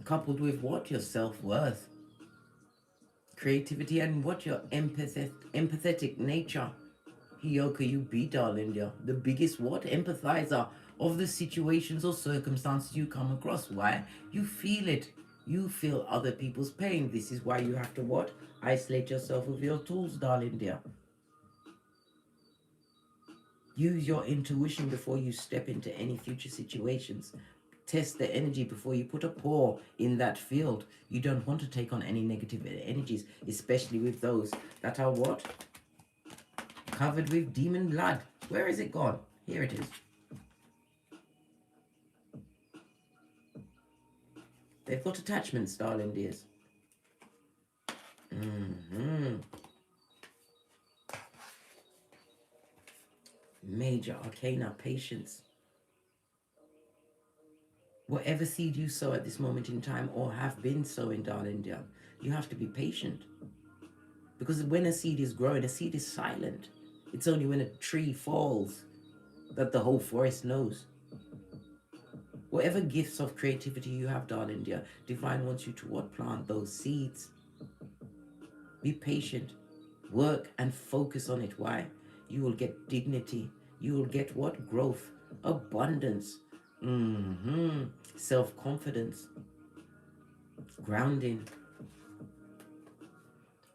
coupled with what? Your self-worth. Creativity and what? Your empathetic nature. Hiyoka, you be, darling dear. The biggest what? Empathizer of the situations or circumstances you come across. Why? You feel it. You feel other people's pain. This is why you have to what? Isolate yourself with your tools, darling dear. Use your intuition before you step into any future situations. Test the energy before you put a paw in that field. You don't want to take on any negative energies, especially with those that are what? Covered with demon blood. Where is it gone? Here it is. They've got attachments, darling dears. Major arcana, patience. Whatever seed you sow at this moment in time or have been sowing, darling dear, you have to be patient. Because when a seed is growing, a seed is silent. It's only when a tree falls that the whole forest knows. Whatever gifts of creativity you have, darling dear, Divine wants you to what? Plant those seeds. Be patient. Work and focus on it. Why? You will get dignity. You will get what? Growth, abundance, self-confidence, grounding,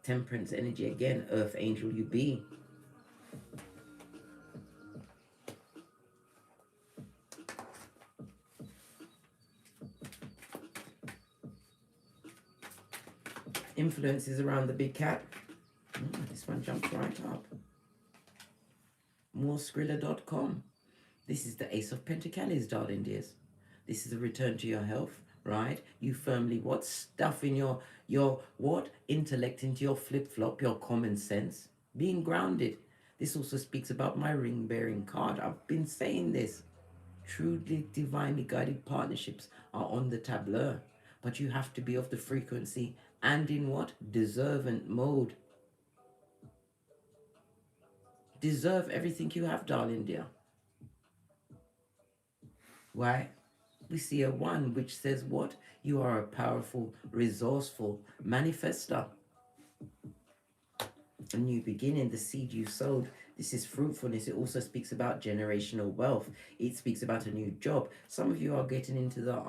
temperance energy again, earth angel you be. Influences around the big cat. This one jumps right up. Moreskrilla.com. This is the Ace of Pentacles, darling dears. This is a return to your health, right? You firmly what? Stuffing your what? Intellect into your flip-flop, your common sense. Being grounded. This also speaks about my ring-bearing card. I've been saying this. Truly divinely guided partnerships are on the tableau. But you have to be of the frequency and in what? Deservant mode. Deserve everything you have, darling dear. Why? We see a 1 which says what? You are a powerful, resourceful manifester. A new beginning, the seed you sowed. This is fruitfulness. It also speaks about generational wealth. It speaks about a new job. Some of you are getting into the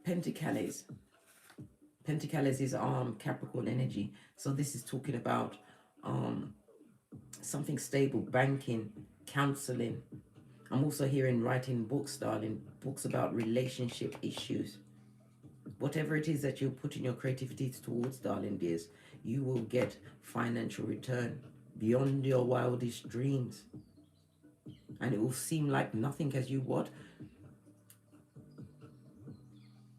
Pentacles. Pentacles is Capricorn energy. So this is talking about something stable, banking, counseling. I'm also hearing writing books, darling, books about relationship issues. Whatever it is that you're putting your creativity towards, darling dears, you will get financial return beyond your wildest dreams. And it will seem like nothing as you what?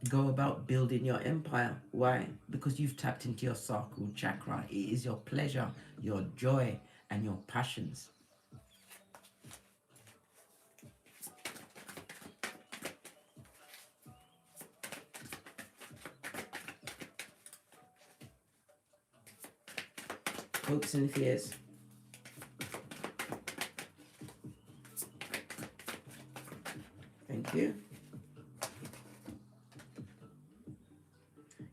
Go about building your empire. Why? Because you've tapped into your sacral chakra. It is your pleasure, your joy, and your passions. Hopes and fears. Thank you.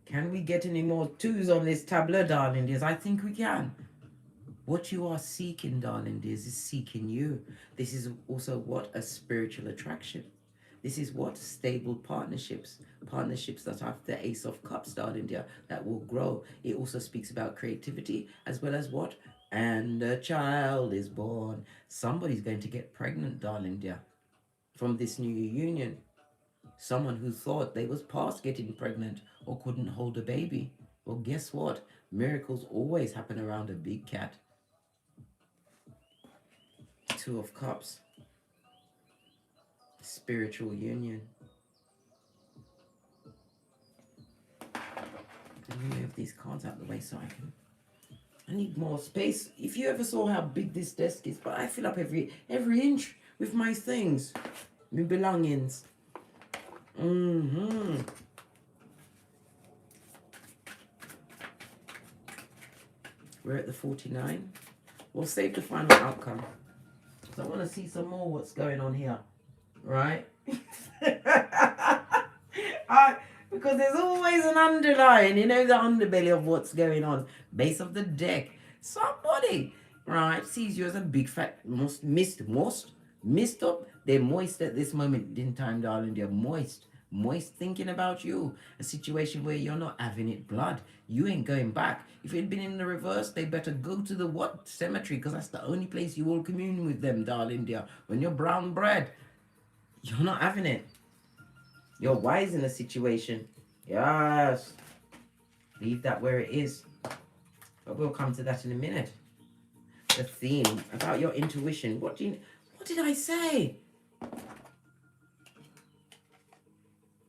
Can we get any more 2s on this tableau, darling dears? I think we can. What you are seeking, darling dears, is seeking you. This is also what? A spiritual attraction. This is what? Stable partnerships. Partnerships that have the Ace of Cups, darling dear, that will grow. It also speaks about creativity as well as what? And a child is born. Somebody's going to get pregnant, darling dear, from this new union. Someone who thought they was past getting pregnant or couldn't hold a baby. Well, guess what? Miracles always happen around a big cat. 2 of Cups. Spiritual union. Let me move these cards out of the way so I need more space. If you ever saw how big this desk is, but I fill up every inch with my things, my belongings. We're at the 49. We'll save the final outcome. So I want to see some more what's going on here. Right? Because there's always an underlying, you know, the underbelly of what's going on. Base of the deck. Somebody, right, sees you as a big fat, missed up. They're moist at this moment in time, darling. They're moist thinking about you. A situation where you're not having it blood. You ain't going back. If it had been in the reverse, they better go to the what? Cemetery, because that's the only place you will commune with them, darling dear. When you're brown bread, you're not having it. You're wise in a situation. Yes. Leave that where it is. But we'll come to that in a minute. The theme about your intuition. What did I say?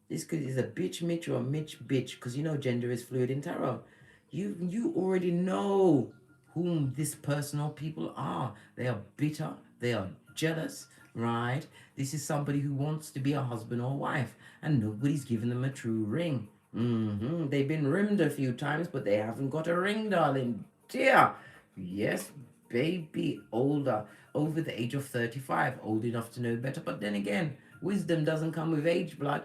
This is a bitch Mitch or a Mitch bitch, because you know gender is fluid in tarot. You already know whom this person or people are. They are bitter. They are jealous, right? This is somebody who wants to be a husband or wife, and nobody's given them a true ring. They've been rimmed a few times, but they haven't got a ring, darling. Dear. Yes, baby. Older. Over the age of 35. Old enough to know better. But then again, wisdom doesn't come with age, blood.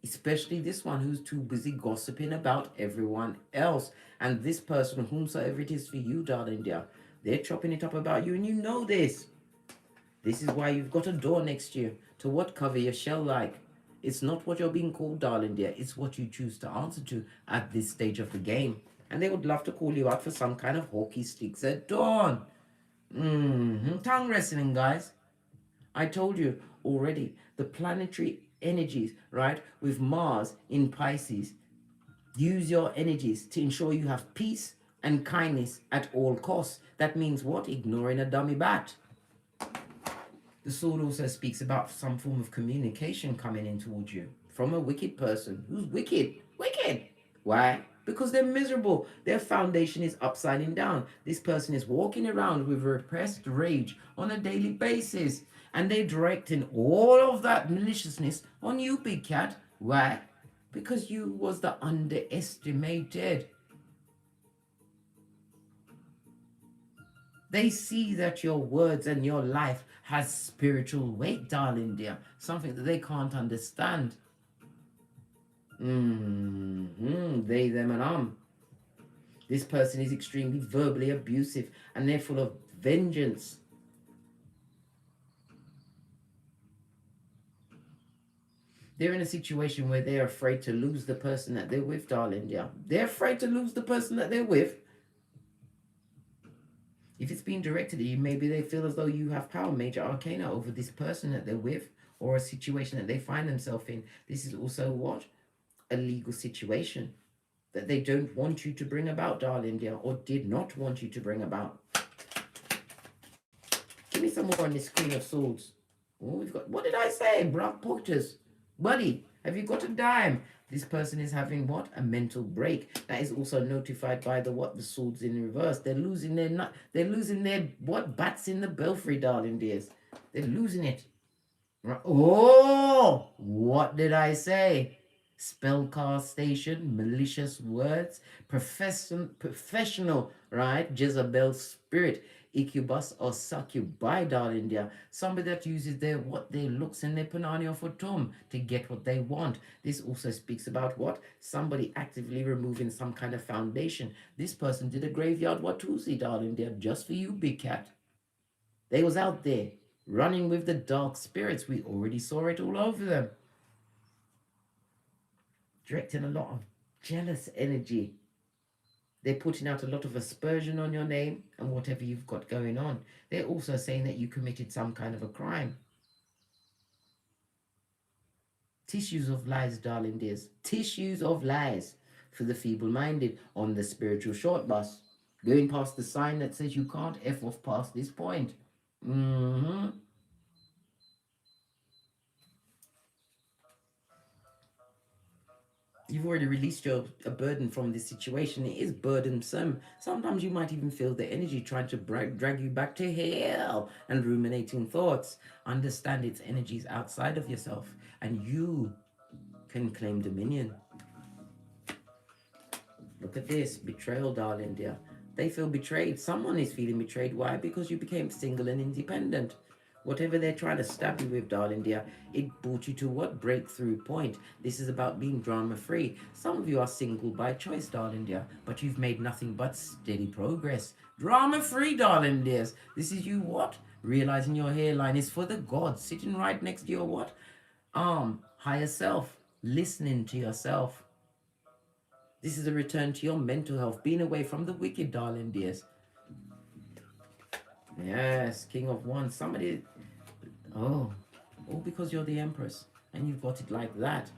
Especially this one who's too busy gossiping about everyone else. And this person, whomsoever it is for you, darling dear, they're chopping it up about you, and you know this. This is why you've got a door next to you. To what cover your shell like? It's not what you're being called, darling dear. It's what you choose to answer to at this stage of the game. And they would love to call you out for some kind of hockey sticks at dawn. Tongue wrestling, guys. I told you already, the planetary energies, right, with Mars in Pisces. Use your energies to ensure you have peace and kindness at all costs. That means what? Ignoring a dummy bat. The sword also speaks about some form of communication coming in towards you from a wicked person. Who's wicked? Wicked! Why? Because they're miserable. Their foundation is upside down. This person is walking around with repressed rage on a daily basis. And they're directing all of that maliciousness on you, big cat. Why? Because you was the underestimated. They see that your words and your life has spiritual weight, darling dear. Something that they can't understand. They, them, and This person is extremely verbally abusive, and they're full of vengeance. They're in a situation where they're afraid to lose the person that they're with, darling dear. They're afraid to lose the person that they're with. If it's being directed at you, maybe they feel as though you have power, major arcana, over this person that they're with, or a situation that they find themselves in. This is also what? A legal situation that they don't want you to bring about, darling dear, or did not want you to bring about. Give me some more on this Queen of Swords. Oh, we've got, what did I say? Brock Porters. Buddy, have you got a dime? This person is having what? A mental break. That is also notified by the what? The swords in reverse. They're losing their nut. They're losing their what? Bats in the belfry, darling dears. They're losing it. Oh, what did I say? Spellcast station, malicious words, professional, right? Jezebel spirit, incubus or succubi, darling dear. Somebody that uses their looks and their panania for tom to get what they want. This also speaks about what? Somebody actively removing some kind of foundation. This person did a graveyard Watusi, darling dear, just for you, big cat. They was out there running with the dark spirits. We already saw it all over them. Directing a lot of jealous energy. They're putting out a lot of aspersion on your name and whatever you've got going on. They're also saying that you committed some kind of a crime. Tissues of lies, darling dears. Tissues of lies for the feeble-minded on the spiritual short bus. Going past the sign that says you can't F off past this point. You've already released a burden from this situation. It is burdensome. Sometimes you might even feel the energy trying to drag you back to hell and ruminating thoughts. Understand its energies outside of yourself, and you can claim dominion. Look at this. Betrayal, darling dear. They feel betrayed. Someone is feeling betrayed. Why? Because you became single and independent. Whatever they're trying to stab you with, darling dear, it brought you to what? Breakthrough point. This is about being drama-free. Some of you are single by choice, darling dear, but you've made nothing but steady progress. Drama-free, darling dears. This is you what? Realizing your hairline is for the gods. Sitting right next to your what? Higher self. Listening to yourself. This is a return to your mental health. Being away from the wicked, darling dears. Yes, King of Wands. Somebody, all because you're the Empress and you've got it like that.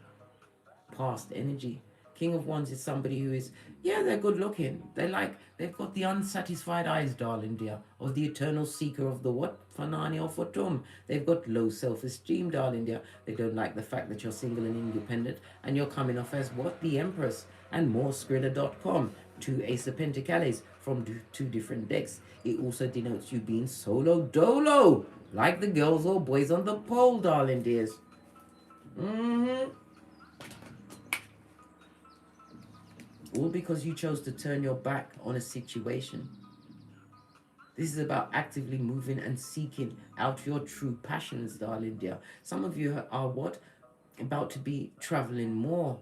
Past energy. King of Wands is somebody who is, yeah, they're good looking. They've got the unsatisfied eyes, darling dear, or the eternal seeker of the what? Fanani or Fortum. They've got low self-esteem, darling dear. They don't like the fact that you're single and independent and you're coming off as what? The Empress. And more Skrilla.com. 2 Ace of Pentacles from two different decks. It also denotes you being solo dolo, like the girls or boys on the pole, darling dears. All because you chose to turn your back on a situation. This is about actively moving and seeking out your true passions, darling dear. Some of you are what? about to be traveling more.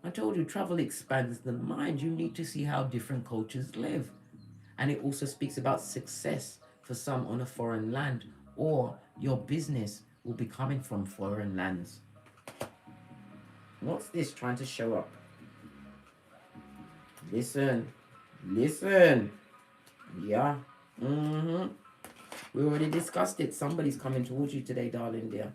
I told you, travel expands the mind. You need to see how different cultures live. And it also speaks about success for some on a foreign land, or your business will be coming from foreign lands. What's this trying to show up? Listen, listen. Yeah. We already discussed it. Somebody's coming towards you today, darling dear,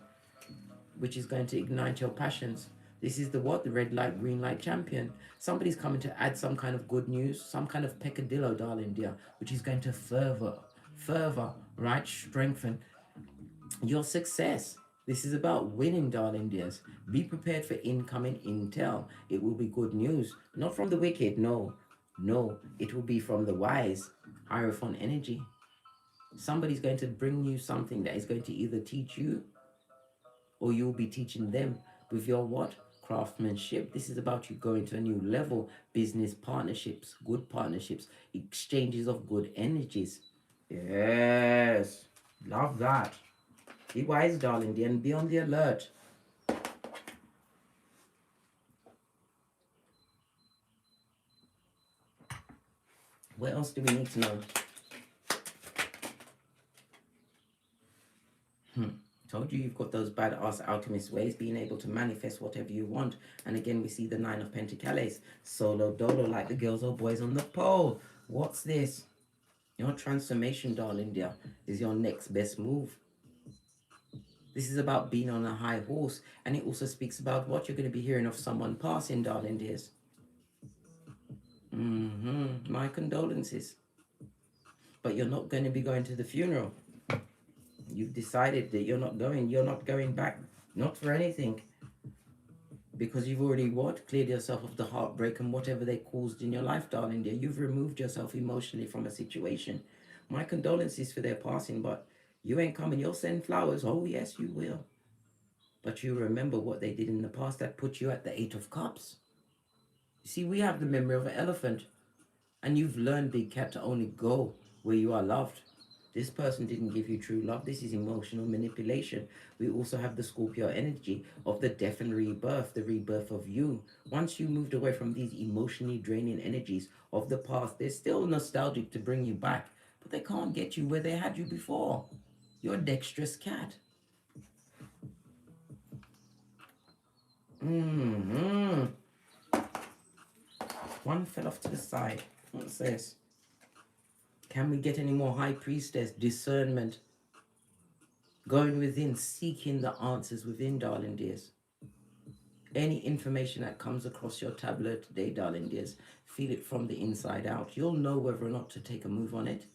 which is going to ignite your passions. This is the what? The red light, green light champion. Somebody's coming to add some kind of good news, some kind of peccadillo, darling dear, which is going to further, right? Strengthen your success. This is about winning, darling dears. Be prepared for incoming intel. It will be good news. Not from the wicked, no. No, it will be from the wise. Hierophant energy. Somebody's going to bring you something that is going to either teach you or you'll be teaching them with your what? Craftsmanship. This is about you going to a new level. Business partnerships, good partnerships, exchanges of good energies. Yes, love that. Be wise, darling dear, and be on the alert. What else do we need to know? Told you you've got those badass alchemist ways, being able to manifest whatever you want. And again, we see the 9 of Pentacles. Solo dolo, like the girls or boys on the pole. What's this? Your transformation, darling dear, is your next best move. This is about being on a high horse. And it also speaks about what you're going to be hearing of someone passing, darling dears. My condolences. But you're not going to be going to the funeral. You've decided that you're not going back, not for anything. Because you've already what? Cleared yourself of the heartbreak and whatever they caused in your life, darling dear. You've removed yourself emotionally from a situation. My condolences for their passing, but you ain't coming. You'll send flowers. Oh, yes, you will. But you remember what they did in the past that put you at the 8 of Cups. You see, we have the memory of an elephant. And you've learned, Big Cat, to only go where you are loved. This person didn't give you true love. This is emotional manipulation. We also have the Scorpio energy of the death and rebirth, the rebirth of you. Once you moved away from these emotionally draining energies of the past, they're still nostalgic to bring you back, but they can't get you where they had you before. You're a dexterous cat. One fell off to the side. What's this? Can we get any more high priestess? Discernment. Going within, seeking the answers within, darling dears. Any information that comes across your tablet today, darling dears, feel it from the inside out. You'll know whether or not to take a move on it.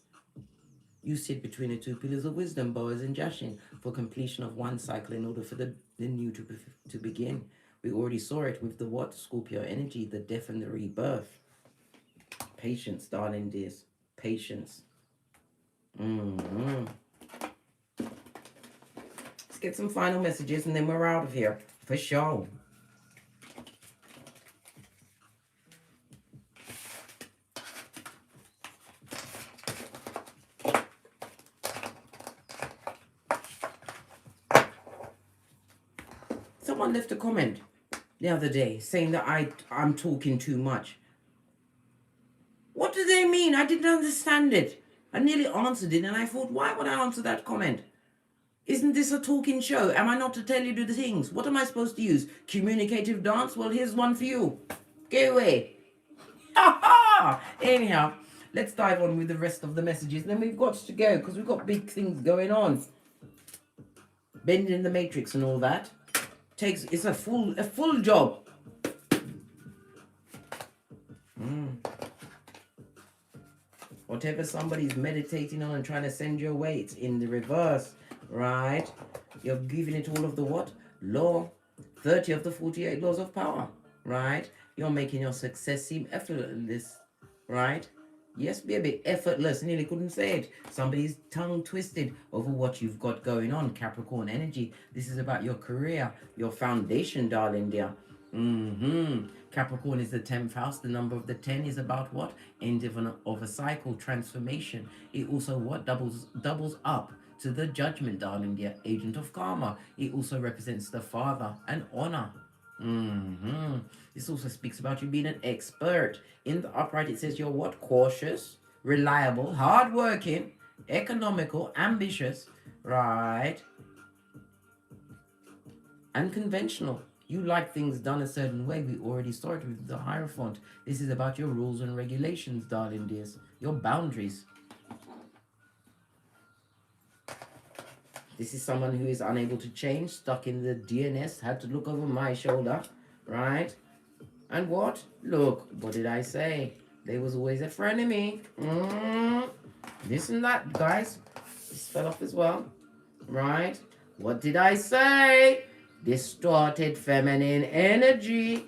You sit between the 2 pillars of wisdom, Boaz and Jashin, for completion of one cycle in order for the new to begin. We already saw it with the what? Scorpio energy, the death and the rebirth. Patience, darling dears. Patience. Let's get some final messages and then we're out of here. For sure. Someone left a comment the other day saying that I'm talking too much. What do they mean? I didn't understand it. I nearly answered it and I thought, why would I answer that comment? Isn't this a talking show? Am I not to tell you the things? What am I supposed to use? Communicative dance? Well, here's one for you. Go away. Anyhow, let's dive on with the rest of the messages. Then we've got to go because we've got big things going on. Bending the matrix and all that. It's a full job. Whatever somebody's meditating on and trying to send your way, it's in the reverse, right? You're giving it all of the what? Law, 30 of the 48 laws of power, right? You're making your success seem effortless, right? Yes, baby, effortless. Nearly couldn't say it. Somebody's tongue twisted over what you've got going on. Capricorn energy. This is about your career, your foundation, darling dear. Capricorn is the 10th house. The number of the 10 is about what? End of a cycle, transformation. It also what? Doubles up to the Judgment, darling dear, agent of karma. It also represents the father and honor. This also speaks about you being an expert. In the upright, it says you're what? Cautious, reliable, hardworking, economical, ambitious, right? And conventional. You like things done a certain way. We already started with the Hierophant. This is about your rules and regulations, darling dears. Your boundaries. This is someone who is unable to change, stuck in the DNS, had to look over my shoulder, right? And what? Look, what did I say? There was always a frenemy. This and that, guys. This fell off as well, right? What did I say? Distorted feminine energy.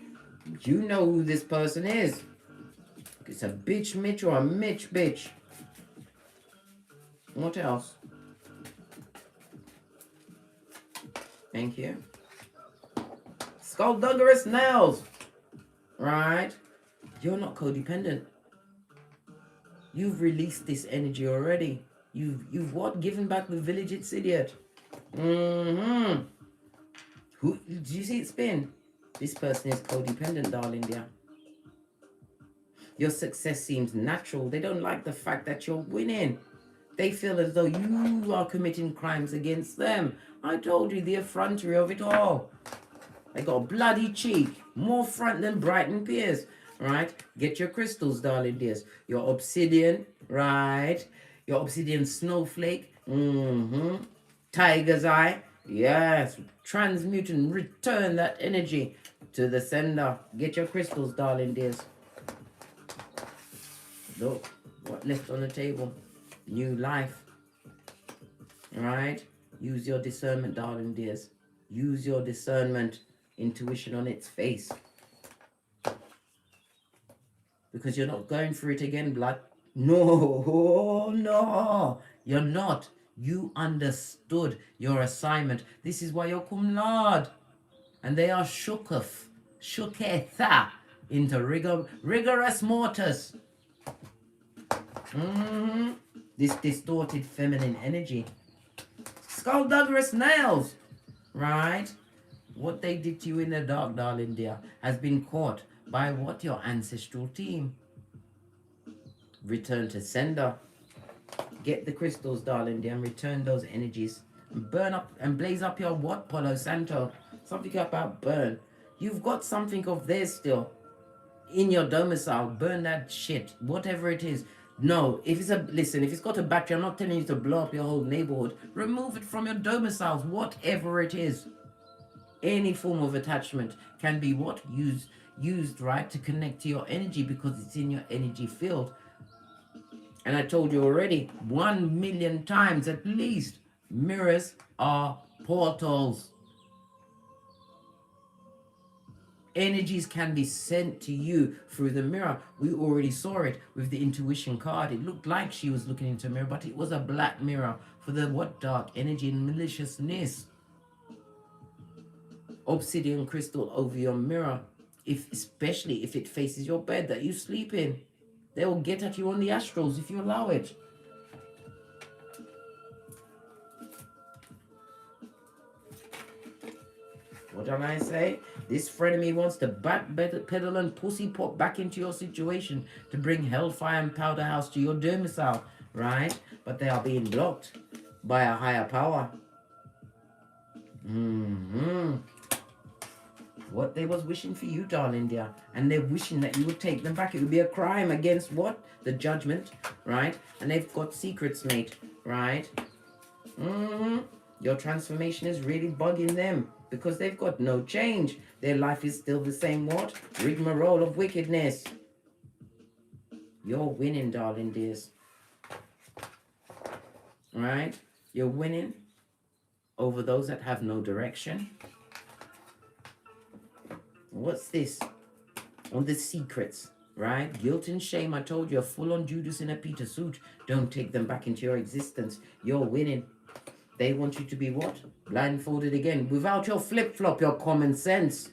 You know who this person is. It's a bitch Mitch or a Mitch bitch. What else? Thank you. Skullduggerous nails. Right? You're not codependent. You've released this energy already. You've what? Given back the village its idiot. Who do you see it spin? This person is codependent, darling dear. Your success seems natural. They don't like the fact that you're winning. They feel as though you are committing crimes against them. I told you the effrontery of it all. They got a bloody cheek. More front than Brighton Piers. Right? Get your crystals, darling dears. Your obsidian, right? Your obsidian snowflake. Tiger's eye. Yes. Transmute and return that energy to the sender. Get your crystals, darling dears. Look, what left on the table? New life. Right? Use your discernment, darling dears. Use your discernment. Intuition on its face. Because you're not going through it again, blood. No. You're not. You understood your assignment. This is why you're cum laude. And they are shooketh into rigorous mortis. This distorted feminine energy. Skullduggerous nails. Right? What they did to you in the dark, darling dear, has been caught by what? Your ancestral team. Return to sender. Get the crystals, darling dear, and return those energies. And burn up and blaze up your what? Palo Santo. Something about burn. You've got something of theirs still in your domicile. Burn that shit. Whatever it is. No, if it's got a battery, I'm not telling you to blow up your whole neighborhood. Remove it from your domiciles, whatever it is. Any form of attachment can be what? Used, right, to connect to your energy because it's in your energy field. And I told you already, 1 million times at least, mirrors are portals. Energies can be sent to you through the mirror. We already saw it with the intuition card. It looked like she was looking into a mirror, but it was a black mirror for the what? Dark energy and maliciousness. Obsidian crystal over your mirror, especially if it faces your bed that you sleep in. They will get at you on the astrals if you allow it. What did I say? This frenemy wants to backpedal and pussy pop back into your situation to bring hellfire and powder house to your domicile, right? But they are being blocked by a higher power. What they was wishing for you, darling dear, and they're wishing that you would take them back. It would be a crime against what? The judgment, right? And they've got secrets, mate, right? Your transformation is really bugging them because they've got no change. Their life is still the same what? Rigmarole of wickedness. You're winning, darling dears. Right? You're winning over those that have no direction. What's this? On the secrets, right? Guilt and shame. I told you, a full-on Judas in a Peter suit. Don't take them back into your existence. You're winning. They want you to be what? Blindfolded again. Without your flip-flop, your common sense.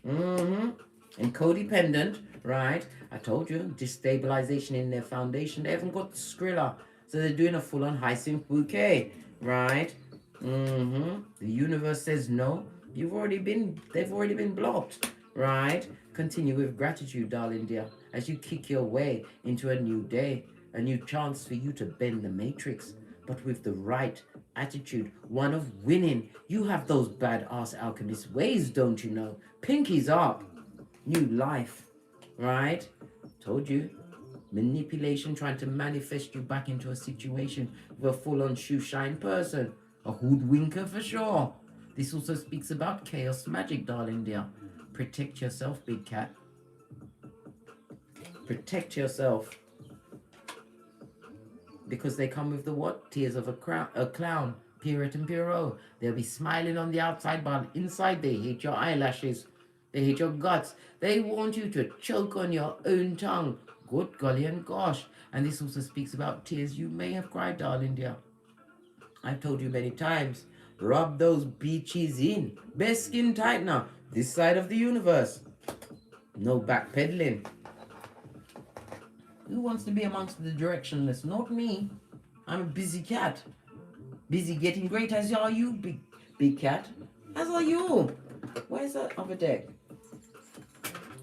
And codependent, right? I told you, destabilization in their foundation. They haven't got Skrilla. So they're doing a full-on Hyacinth bouquet. right? The universe says no. They've already been blocked, right? Continue with gratitude, darling dear, as you kick your way into a new day, a new chance for you to bend the matrix, but with the right attitude, one of winning. You have those badass alchemist ways, don't you know? Pinkies up. New life, right? Told you. Manipulation, trying to manifest you back into a situation with a full-on shoe shine person. A hoodwinker for sure. This also speaks about chaos magic, darling dear. Protect yourself, big cat. Protect yourself. Because they come with the what? Tears of a clown. Pierrot and Pierrot. They'll be smiling on the outside, but inside they hate your eyelashes. They hate your guts. They want you to choke on your own tongue. Good golly and gosh. And this also speaks about tears you may have cried, darling dear. I've told you many times. Rub those beaches in. Best skin tightener. This side of the universe. No backpedaling. Who wants to be amongst the directionless? Not me. I'm a busy cat. Busy getting great as are you, big cat. As are you. Where's that other deck?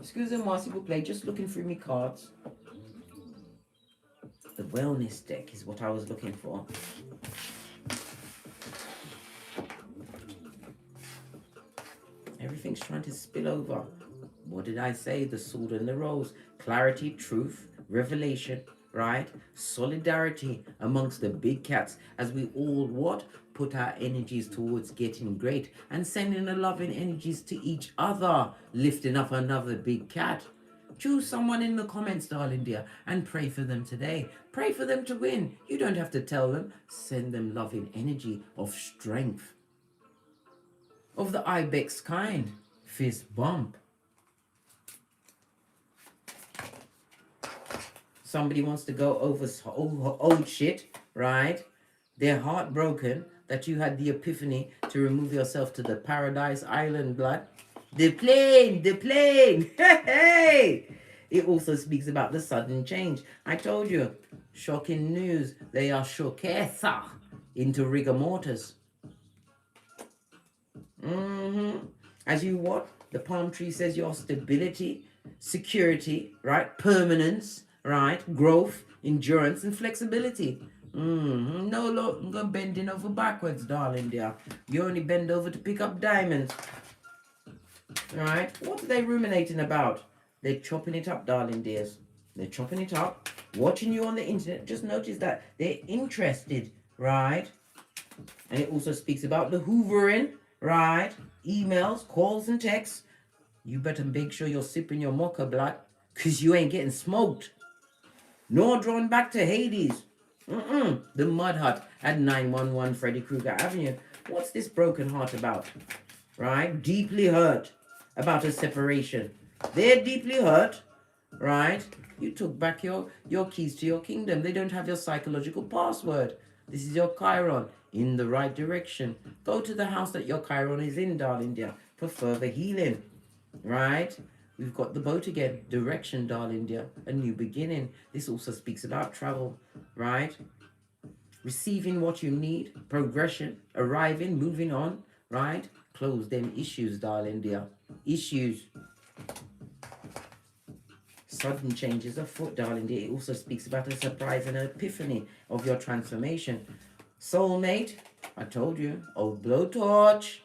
Excusez-moi, s'il vous plaît. Just looking through me cards. The wellness deck is what I was looking for. Everything's trying to spill over. What did I say? The sword and the rose. Clarity, truth, revelation, right? Solidarity amongst the big cats as we all what? Put our energies towards getting great and sending the loving energies to each other, lifting up another big cat. Choose someone in the comments, darling dear, and pray for them today. Pray for them to win. You don't have to tell them. Send them loving energy of strength. Of the Ibex kind. Fist bump. Somebody wants to go over old shit, right? They're heartbroken that you had the epiphany to remove yourself to the Paradise Island, blood. The plane, hey! It also speaks about the sudden change. I told you, shocking news. They are shooketh into rigor mortis. As you what? The palm tree says your stability, security, right? Permanence, right? Growth, endurance, and flexibility. No longer bending over backwards, darling dear. You only bend over to pick up diamonds. Right? What are they ruminating about? They're chopping it up, darling dears. They're chopping it up, watching you on the internet. Just notice that they're interested, right? And it also speaks about the hoovering, right? Emails, calls, and texts. You better make sure you're sipping your mocha, blood, because you ain't getting smoked. Nor drawn back to Hades. The Mud Hut at 911 Freddy Krueger Avenue. What's this broken heart about? Right? Deeply hurt about a separation. They're deeply hurt, right? You took back your keys to your kingdom. They don't have your psychological password. This is your Chiron in the right direction. Go to the house that your Chiron is in, darling dear, for further healing, right? We've got the boat again. Direction, darling dear. A new beginning. This also speaks about travel, right? Receiving what you need. Progression. Arriving. Moving on, right? Close them issues, darling dear. Issues. Sudden changes afoot, darling dear. It also speaks about a surprise and an epiphany of your transformation. Soulmate. I told you. Old blowtorch.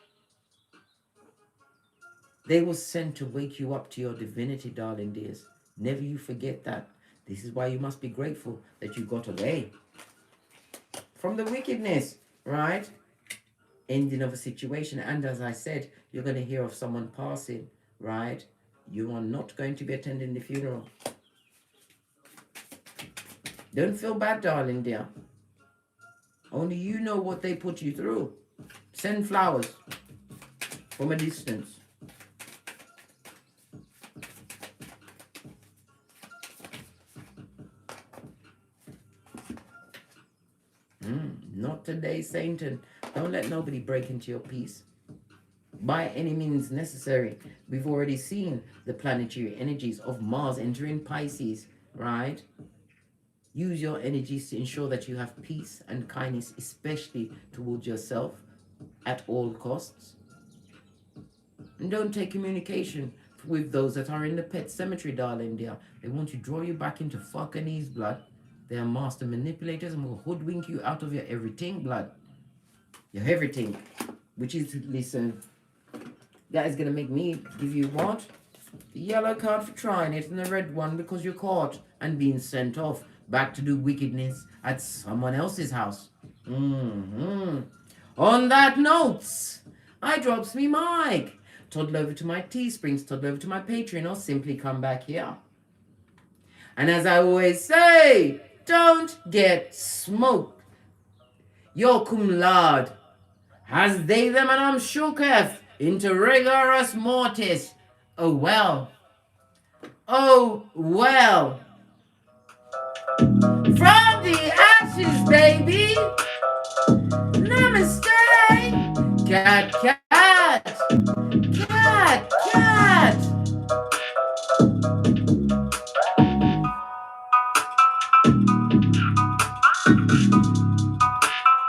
They were sent to wake you up to your divinity, darling dears. Never you forget that. This is why you must be grateful that you got away from the wickedness, right? Ending of a situation. And as I said, you're going to hear of someone passing, right? You are not going to be attending the funeral. Don't feel bad, darling dear. Only you know what they put you through. Send flowers from a distance. Not today, Satan. Don't let nobody break into your peace. By any means necessary. We've already seen the planetary energies of Mars entering Pisces, right? Use your energies to ensure that you have peace and kindness, especially towards yourself at all costs. And don't take communication with those that are in the pet cemetery, darling dear. They want to draw you back into fucking blood. They are master manipulators and will hoodwink you out of your everything blood. Your everything. Which is, listen, that is going to make me give you what? The yellow card for trying it and the red one because you're caught and being sent off back to do wickedness at someone else's house. On that note, I drops me mic. Toddle over to my Teesprings, toddle over to my Patreon, or simply come back here. And as I always say, don't get smoked. Yo cum laude. As they them and I'm shooketh into rigorous mortis. Oh well. Oh well. From the ashes, baby. Namaste. Cat, cat. Cat.